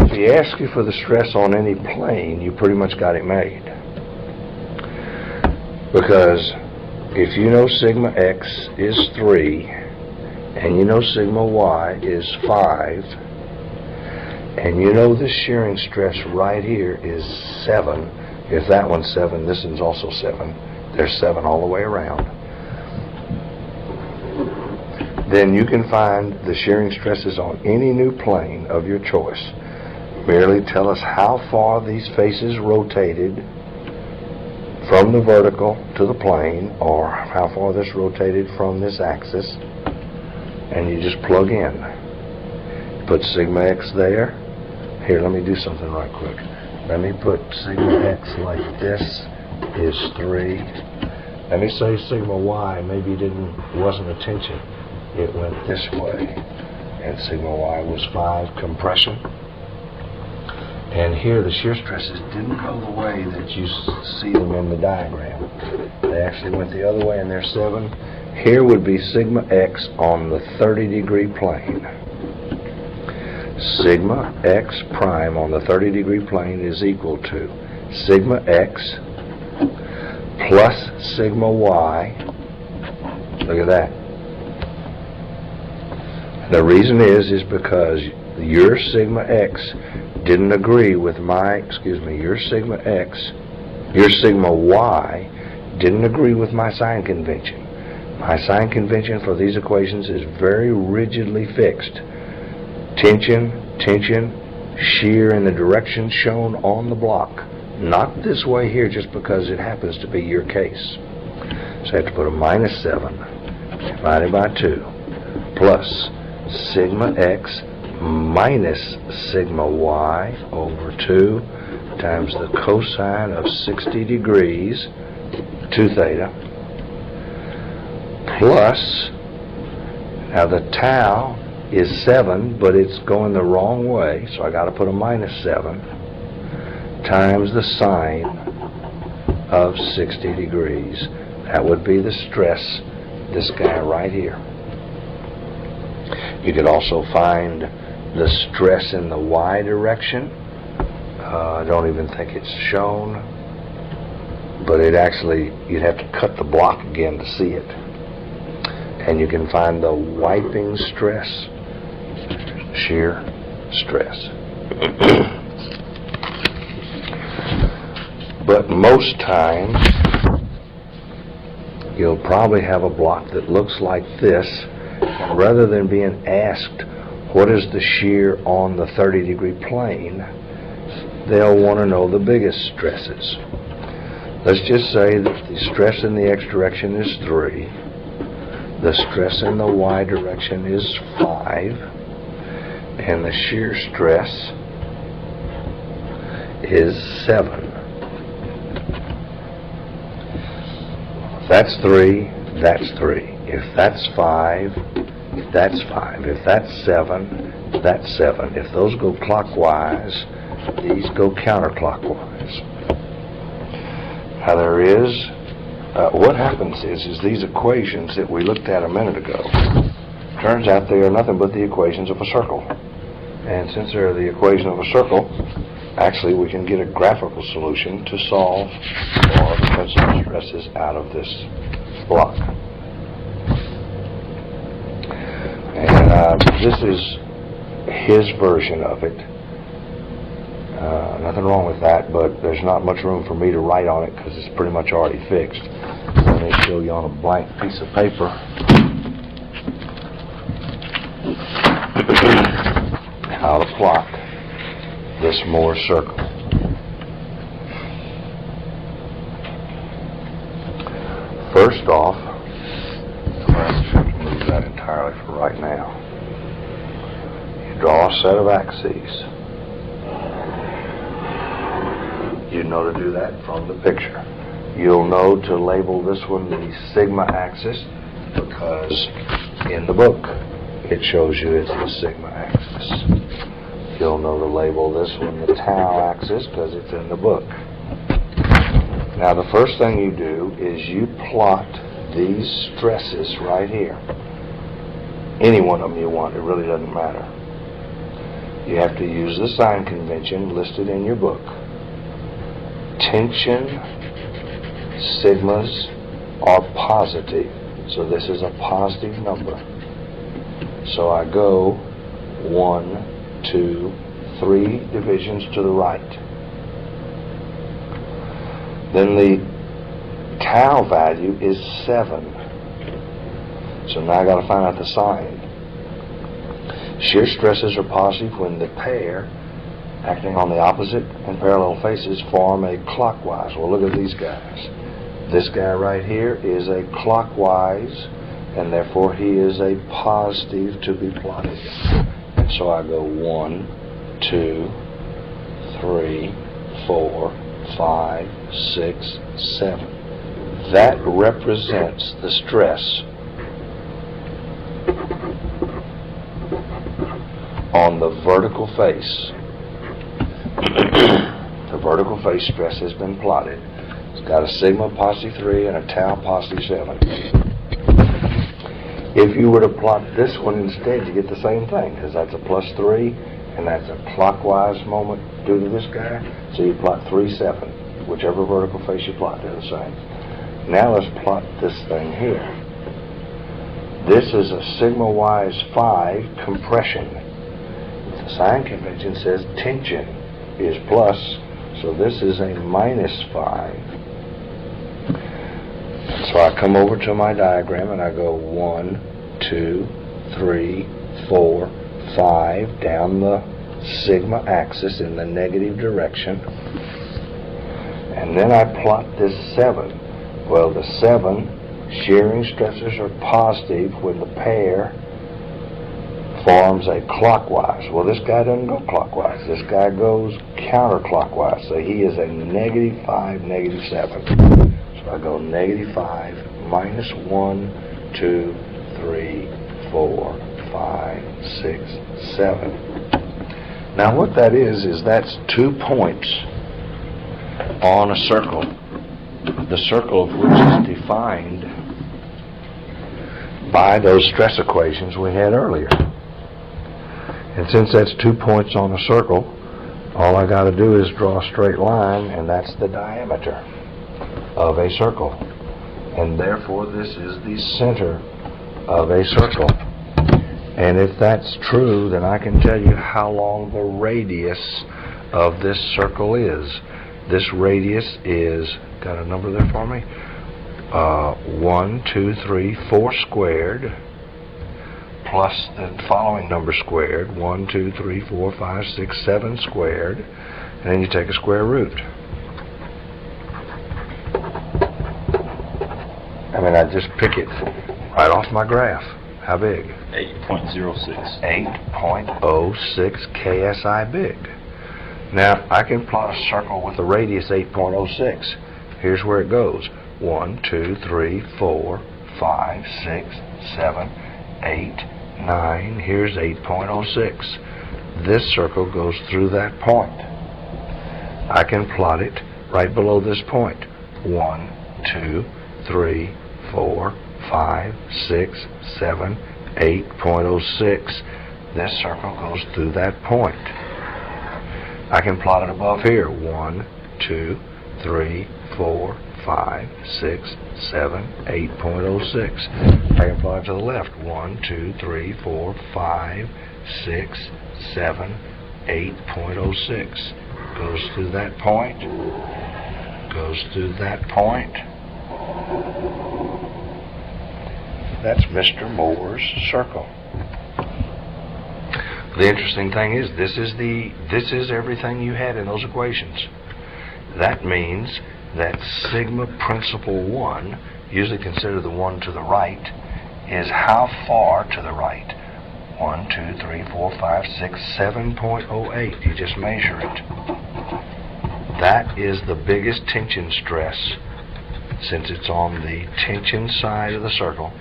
A: If he asks you for the stress on any plane, you pretty much got it made. Because if you know sigma x is 3 and you know sigma y is 5, and you know the shearing stress right here is 7. If that one's 7, this one's also 7. There's 7 all the way around. Then you can find the shearing stresses on any new plane of your choice. Merely tell us how far these faces rotated from the vertical to the plane, or how far this rotated from this axis, and you just plug in. Put sigma x there. Here, let me do something right quick. Let me put sigma x like this is 3. Let me say sigma y. Maybe wasn't attention. It went this way, and sigma y was 5 compression. And here the shear stresses didn't go the way that you see them in the diagram. They actually went the other way, and they're 7. Here would be sigma x on the 30-degree plane. Sigma x prime on the 30-degree plane is equal to sigma x plus sigma y. Look at that. The reason is because your sigma x didn't agree with your sigma y didn't agree with my sign convention. My sign convention for these equations is very rigidly fixed. Tension, tension, shear in the direction shown on the block. Not this way here just because it happens to be your case. So I have to put a minus 7 divided by 2 plus sigma x minus sigma y over 2 times the cosine of 60 degrees, 2 theta, plus, now the tau is 7, but it's going the wrong way, so I got to put a minus 7, times the sine of 60 degrees. That would be the stress, this guy right here. You could also find the stress in the y direction. I don't even think it's shown, but it actually, you'd have to cut the block again to see it. And you can find the wiping stress, shear stress. But most times, you'll probably have a block that looks like this. Rather than being asked what is the shear on the 30-degree plane, they'll want to know the biggest stresses. Let's just say that the stress in the x direction is 3, the stress in the y direction is 5, and the shear stress is 7. If that's 3, that's 3. If that's 5, that's 5. If that's 7, that's 7. If those go clockwise, these go counterclockwise. Now there is, what happens is these equations that we looked at a minute ago, turns out they are nothing but the equations of a circle. And since they're the equation of a circle, actually we can get a graphical solution to solve for the principal stresses out of this block. And this is his version of it. Nothing wrong with that, but there's not much room for me to write on it because it's pretty much already fixed. Let me show you on a blank piece of paper how to plot this Moore circle. First off, let's move that entirely for right now. You draw a set of axes. You know to do that from the picture. You'll know to label this one the sigma axis because in the book it shows you it's the sigma axis. You'll know to label this one the tau axis because it's in the book. Now the first thing you do is you plot these stresses right here. Any one of them you want, it really doesn't matter. You have to use the sign convention listed in your book. Tension sigmas are positive, so this is a positive number. So I go 1, 2, 3 divisions to the right. Then the tau value is 7. So now I got to find out the sign. Shear stresses are positive when the pair acting on the opposite and parallel faces form a clockwise. Well, look at these guys. This guy right here is a clockwise, and therefore he is a positive to be plotted. And so I go 1, 2, 3, 4, 5, 6, 7. That represents the stress on the vertical face. The vertical face stress has been plotted. It's got a sigma positive 3 and a tau positive 7. If you were to plot this one instead, you get the same thing, because that's a plus 3, and that's a clockwise moment due to this guy. So you plot 3, 7. Whichever vertical face you plot, they're the same. Now let's plot this thing here. This is a sigma-wise 5 compression. The sign convention says tension is plus, so this is a minus 5. So I come over to my diagram and I go 1, 2, 3, 4, 5 down the sigma axis in the negative direction. And then I plot this 7. Well, the 7 shearing stresses are positive when the pair forms a clockwise. Well, this guy doesn't go clockwise. This guy goes counterclockwise. So he is a negative 5, negative 7. So I go negative 5, minus 1, 2, 3, 4, 5, 6, 7. Now what that is that's 2 points on a circle, the circle of which is defined by those stress equations we had earlier. And since that's 2 points on a circle, all I got to do is draw a straight line, and that's the diameter of a circle. And therefore this is the center of a circle. And if that's true, then I can tell you how long the radius of this circle is. This radius is, got a number there for me? 1, 2, 3, 4 squared, plus the following number squared, 1, 2, 3, 4, 5, 6, 7 squared, and then you take a square root. I mean, I just pick it right off my graph. How big?
B: 8.06.
A: 8.06 KSI big. Now, I can plot a circle with a radius 8.06. Here's where it goes. 1, 2, 3, 4, 5, 6, 7, 8, 9. Here's 8.06. This circle goes through that point. I can plot it right below this point. 1, 2, 3, 4, 5, 6, 7, 8.06. This circle goes through that point. I can plot it above here. 1, 2, 3, 4, 5, 6, 7, 8.06. I can plot it to the left. 1, 2, 3, 4, 5, 6, 7, 8.06. Goes through that point. Goes through that point. That's Mr. Moore's circle. The interesting thing is, this is everything you had in those equations. That means that sigma principal 1, usually consider the one to the right, is how far to the right? 1, 2, 3, 4, 5, 6, 7.08. You just measure it. That is the biggest tension stress, since it's on the tension side of the circle.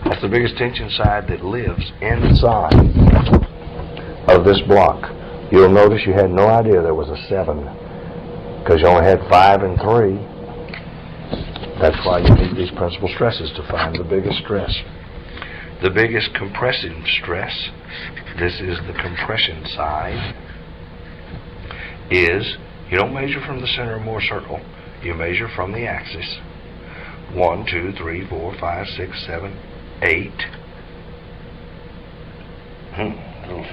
A: That's the biggest tension side that lives inside of this block. You'll notice you had no idea there was a 7, because you only had 5 and 3. That's why you need these principal stresses to find the biggest stress. The biggest compressive stress, this is the compression side, is, you don't measure from the center of Moore circle, you measure from the axis. 1, 2, 3, 4, 5, 6, 7, 8.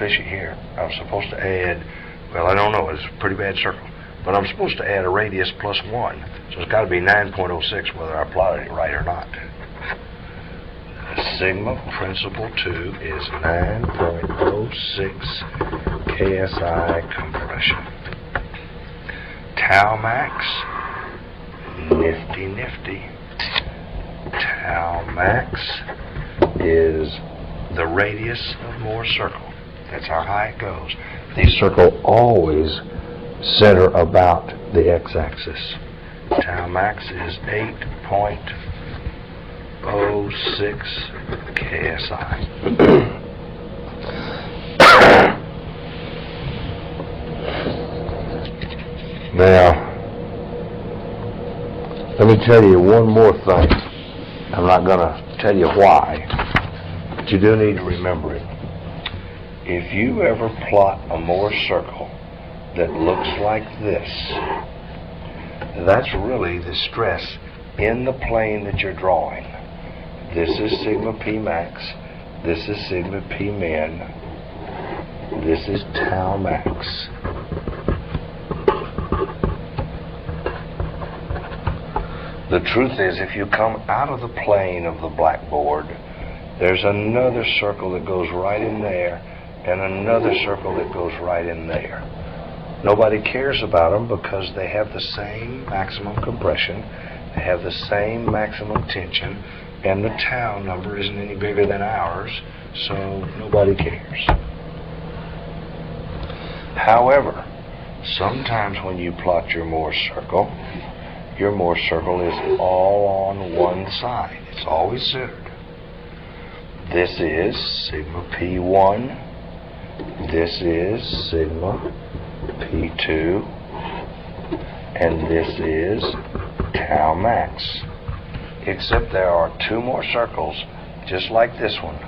A: fishy here. I'm supposed to add, well, I don't know, it's a pretty bad circle, but I'm supposed to add a radius plus 1, so it's got to be 9.06 whether I plotted it right or not. Sigma principal 2 is 9.06 KSI compression. Tau max, nifty. Tau max is the radius of Moore's circle. That's how high it goes. These circles always center about the x-axis. Tau max is 8.06 KSI. Now, let me tell you one more thing. I'm not going to tell you why, but you do need to remember it. If you ever plot a Moore circle that looks like this, that's really the stress in the plane that you're drawing. This is sigma P max, this is sigma P min, this is tau max. The truth is, if you come out of the plane of the blackboard, there's another circle that goes right in there, and another circle that goes right in there. Nobody cares about them because they have the same maximum compression, they have the same maximum tension, and the tau number isn't any bigger than ours, so nobody cares. However, sometimes when you plot your Moore circle is all on one side. It's always centered. This is sigma P1. This is sigma P2. And this is tau max. Except there are two more circles just like this one.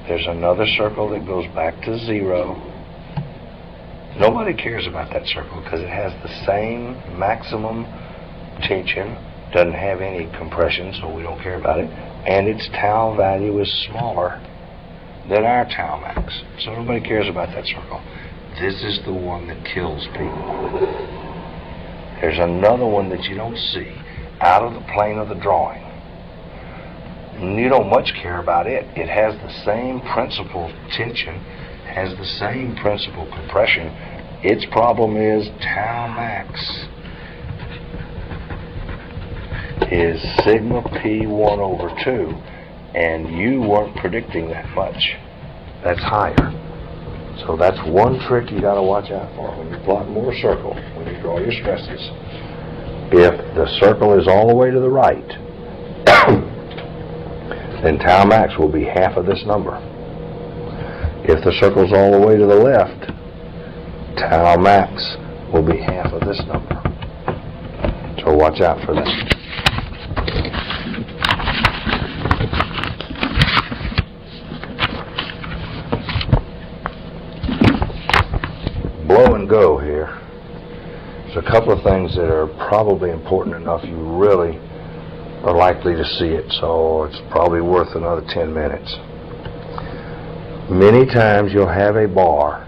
A: There's another circle that goes back to 0. Nobody cares about that circle because it has the same maximum tension, doesn't have any compression, so we don't care about it, and its tau value is smaller than our tau max, so nobody cares about that circle. This is the one that kills people. There's another one that you don't see out of the plane of the drawing. You don't much care about it. It has the same principal tension, has the same principal compression. Its problem is tau max is sigma P1 over 2, and you weren't predicting that much. That's higher. So that's one trick you got to watch out for when you plot Moore circle, when you draw your stresses. If the circle is all the way to the right, then tau max will be half of this number. If the circle's all the way to the left, tau max will be half of this number. So watch out for that. Blow and go here. There's a couple of things that are probably important enough you really are likely to see it, so it's probably worth another 10 minutes. Many times you'll have a bar,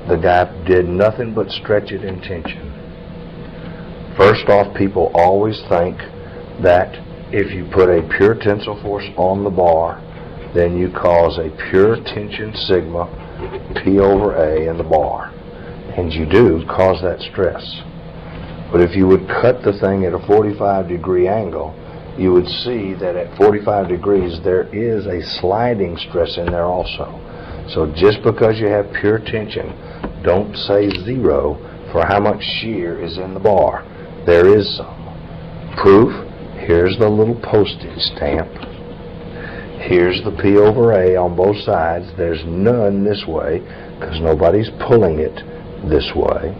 A: the guy did nothing but stretch it in tension. First off, people always think that if you put a pure tensile force on the bar, then you cause a pure tension sigma P over A in the bar. And you do cause that stress. But if you would cut the thing at a 45-degree angle, you would see that at 45 degrees there is a sliding stress in there also. So just because you have pure tension, don't say 0 for how much shear is in the bar. There is some. Proof, here's the little postage stamp. Here's the P over A on both sides. There's none this way because nobody's pulling it this way.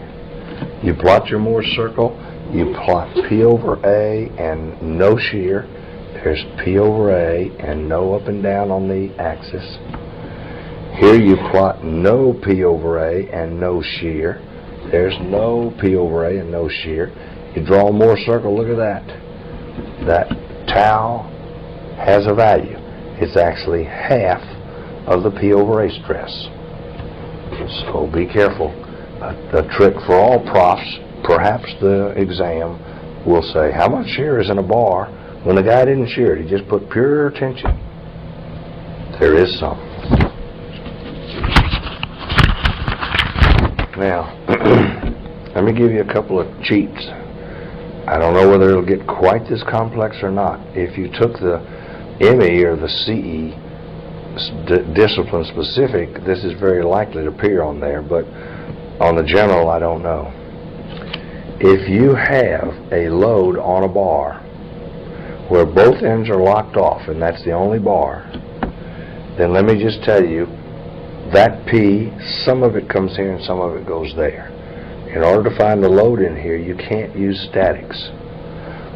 A: You plot your Moore circle, you plot P over A and no shear. There's P over A and no up and down on the axis. Here you plot no P over A and no shear. There's no P over A and no shear. You draw a Moore circle, look at that. That tau has a value. It's actually half of the P over A stress. So be careful. The trick for all profs, perhaps the exam, will say, how much shear is in a bar? When the guy didn't shear it, he just put pure tension. There is some. Now, let me give you a couple of cheats. I don't know whether it'll get quite this complex or not. If you took the ME or the CE discipline specific, this is very likely to appear on there, but on the general, I don't know. If you have a load on a bar where both ends are locked off, and that's the only bar, then let me just tell you, that P, some of it comes here and some of it goes there. In order to find the load in here, you can't use statics,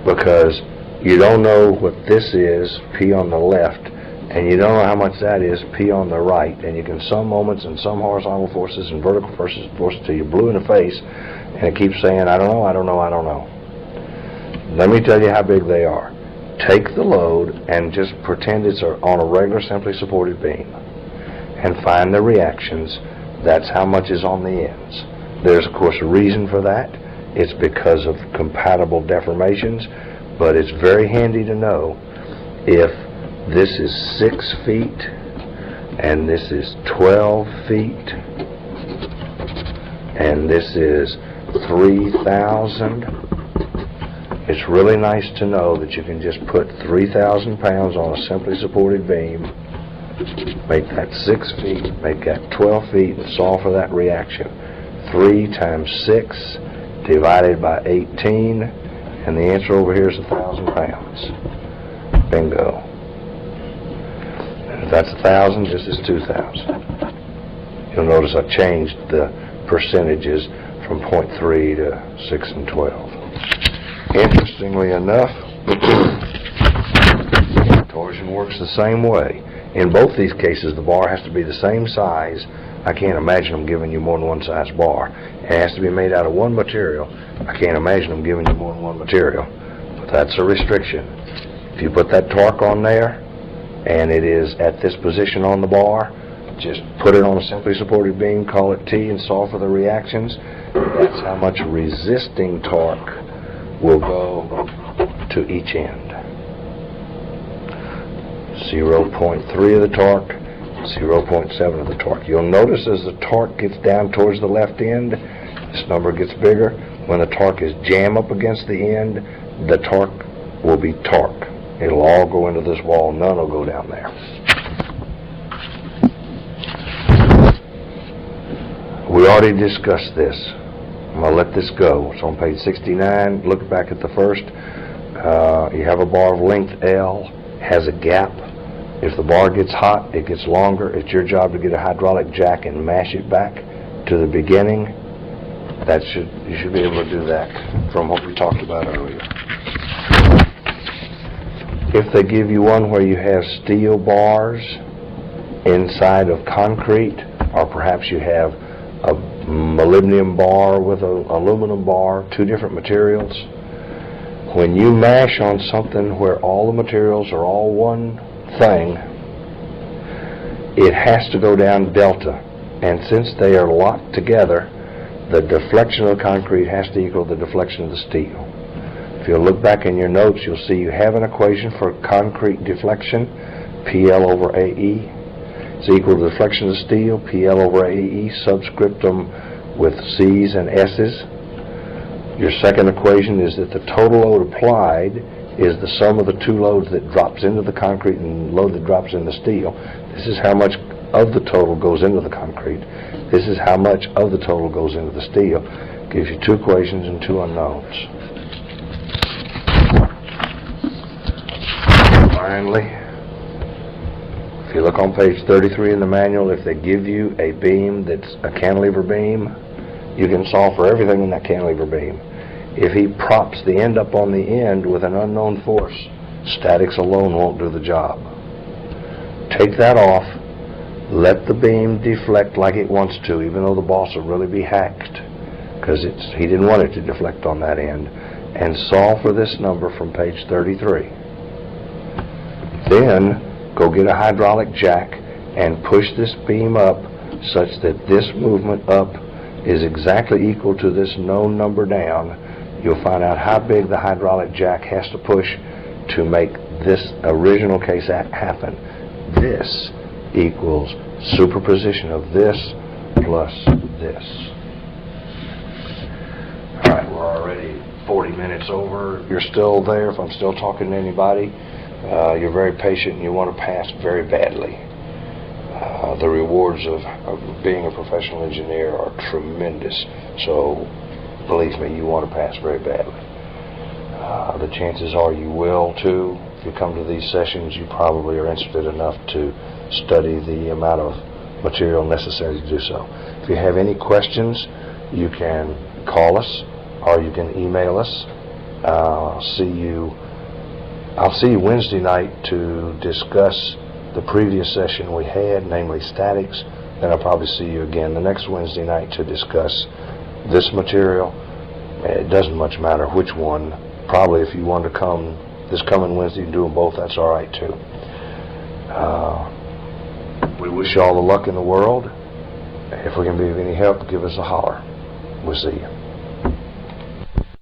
A: because you don't know what this is, P on the left, and you don't know how much that is, P on the right, and you can sum moments and some horizontal forces and vertical forces till you're blue in the face, and it keeps saying, I don't know, I don't know, I don't know. Let me tell you how big they are. Take the load and just pretend it's on a regular simply supported beam and find the reactions. That's how much is on the ends. There's, of course, a reason for that. It's because of compatible deformations, but it's very handy to know if this is 6 feet and this is 12 feet and this is 3,000. It's really nice to know that you can just put 3,000 pounds on a simply supported beam, make that 6 feet, make that 12 feet, and solve for that reaction. 3 times 6 divided by 18, and the answer over here is 1,000 pounds. Bingo. And if that's 1,000, this is 2,000. You'll notice I changed the percentages from 0.3 to 6 and 12. Interestingly enough, torsion works the same way. In both these cases, the bar has to be the same size. I can't imagine them giving you more than one size bar. It has to be made out of one material. I can't imagine them giving you more than one material. But that's a restriction. If you put that torque on there, and it is at this position on the bar, just put it on a simply supported beam, call it T, and solve for the reactions. That's how much resisting torque will go to each end. 0.3 of the torque, 0.7 of the torque. You'll notice as the torque gets down towards the left end, this number gets bigger. When the torque is jammed up against the end, the torque will be torque. It'll all go into this wall, none will go down there. We already discussed this. I'm going to let this go. It's on page 69. Look back at the first. You have a bar of length L, has a gap. If the bar gets hot, it gets longer. It's your job to get a hydraulic jack and mash it back to the beginning. You should be able to do that from what we talked about earlier. If they give you one where you have steel bars inside of concrete, or perhaps you have a molybdenum bar with an aluminum bar, two different materials, when you mash on something where all the materials are all one thing, it has to go down delta, and since they are locked together, the deflection of the concrete has to equal the deflection of the steel. If you look back in your notes, you'll see you have an equation for concrete deflection, PL over AE. It's equal to the deflection of the steel, PL over AE, subscriptum with C's and S's. Your second equation is that the total load applied is the sum of the two loads that drops into the concrete and the load that drops in the steel. This is how much of the total goes into the concrete. This is how much of the total goes into the steel. Gives you two equations and two unknowns. Finally, if you look on page 33 in the manual, if they give you a beam that's a cantilever beam, you can solve for everything in that cantilever beam. If he props the end up on the end with an unknown force, statics alone won't do the job. Take that off, let the beam deflect like it wants to, even though the boss will really be hacked, because he didn't want it to deflect on that end, and solve for this number from page 33. Then go get a hydraulic jack and push this beam up such that this movement up is exactly equal to this known number down, you'll find out how big the hydraulic jack has to push to make this original case happen. This equals superposition of this plus this. All right, we're already 40 minutes over. You're still there. If I'm still talking to anybody, you're very patient and you want to pass very badly. The rewards of being a professional engineer are tremendous. So, believe me, you want to pass very badly. The chances are you will too. If you come to these sessions, you probably are interested enough to study the amount of material necessary to do so. If you have any questions, you can call us or you can email us. I'll see you Wednesday night to discuss the previous session we had, namely statics. Then I'll probably see you again the next Wednesday night to discuss this material. It doesn't much matter which one. Probably if you want to come this coming Wednesday and do them both, that's all right too. We wish you all the luck in the world. If we can be of any help, give us a holler. We'll see you.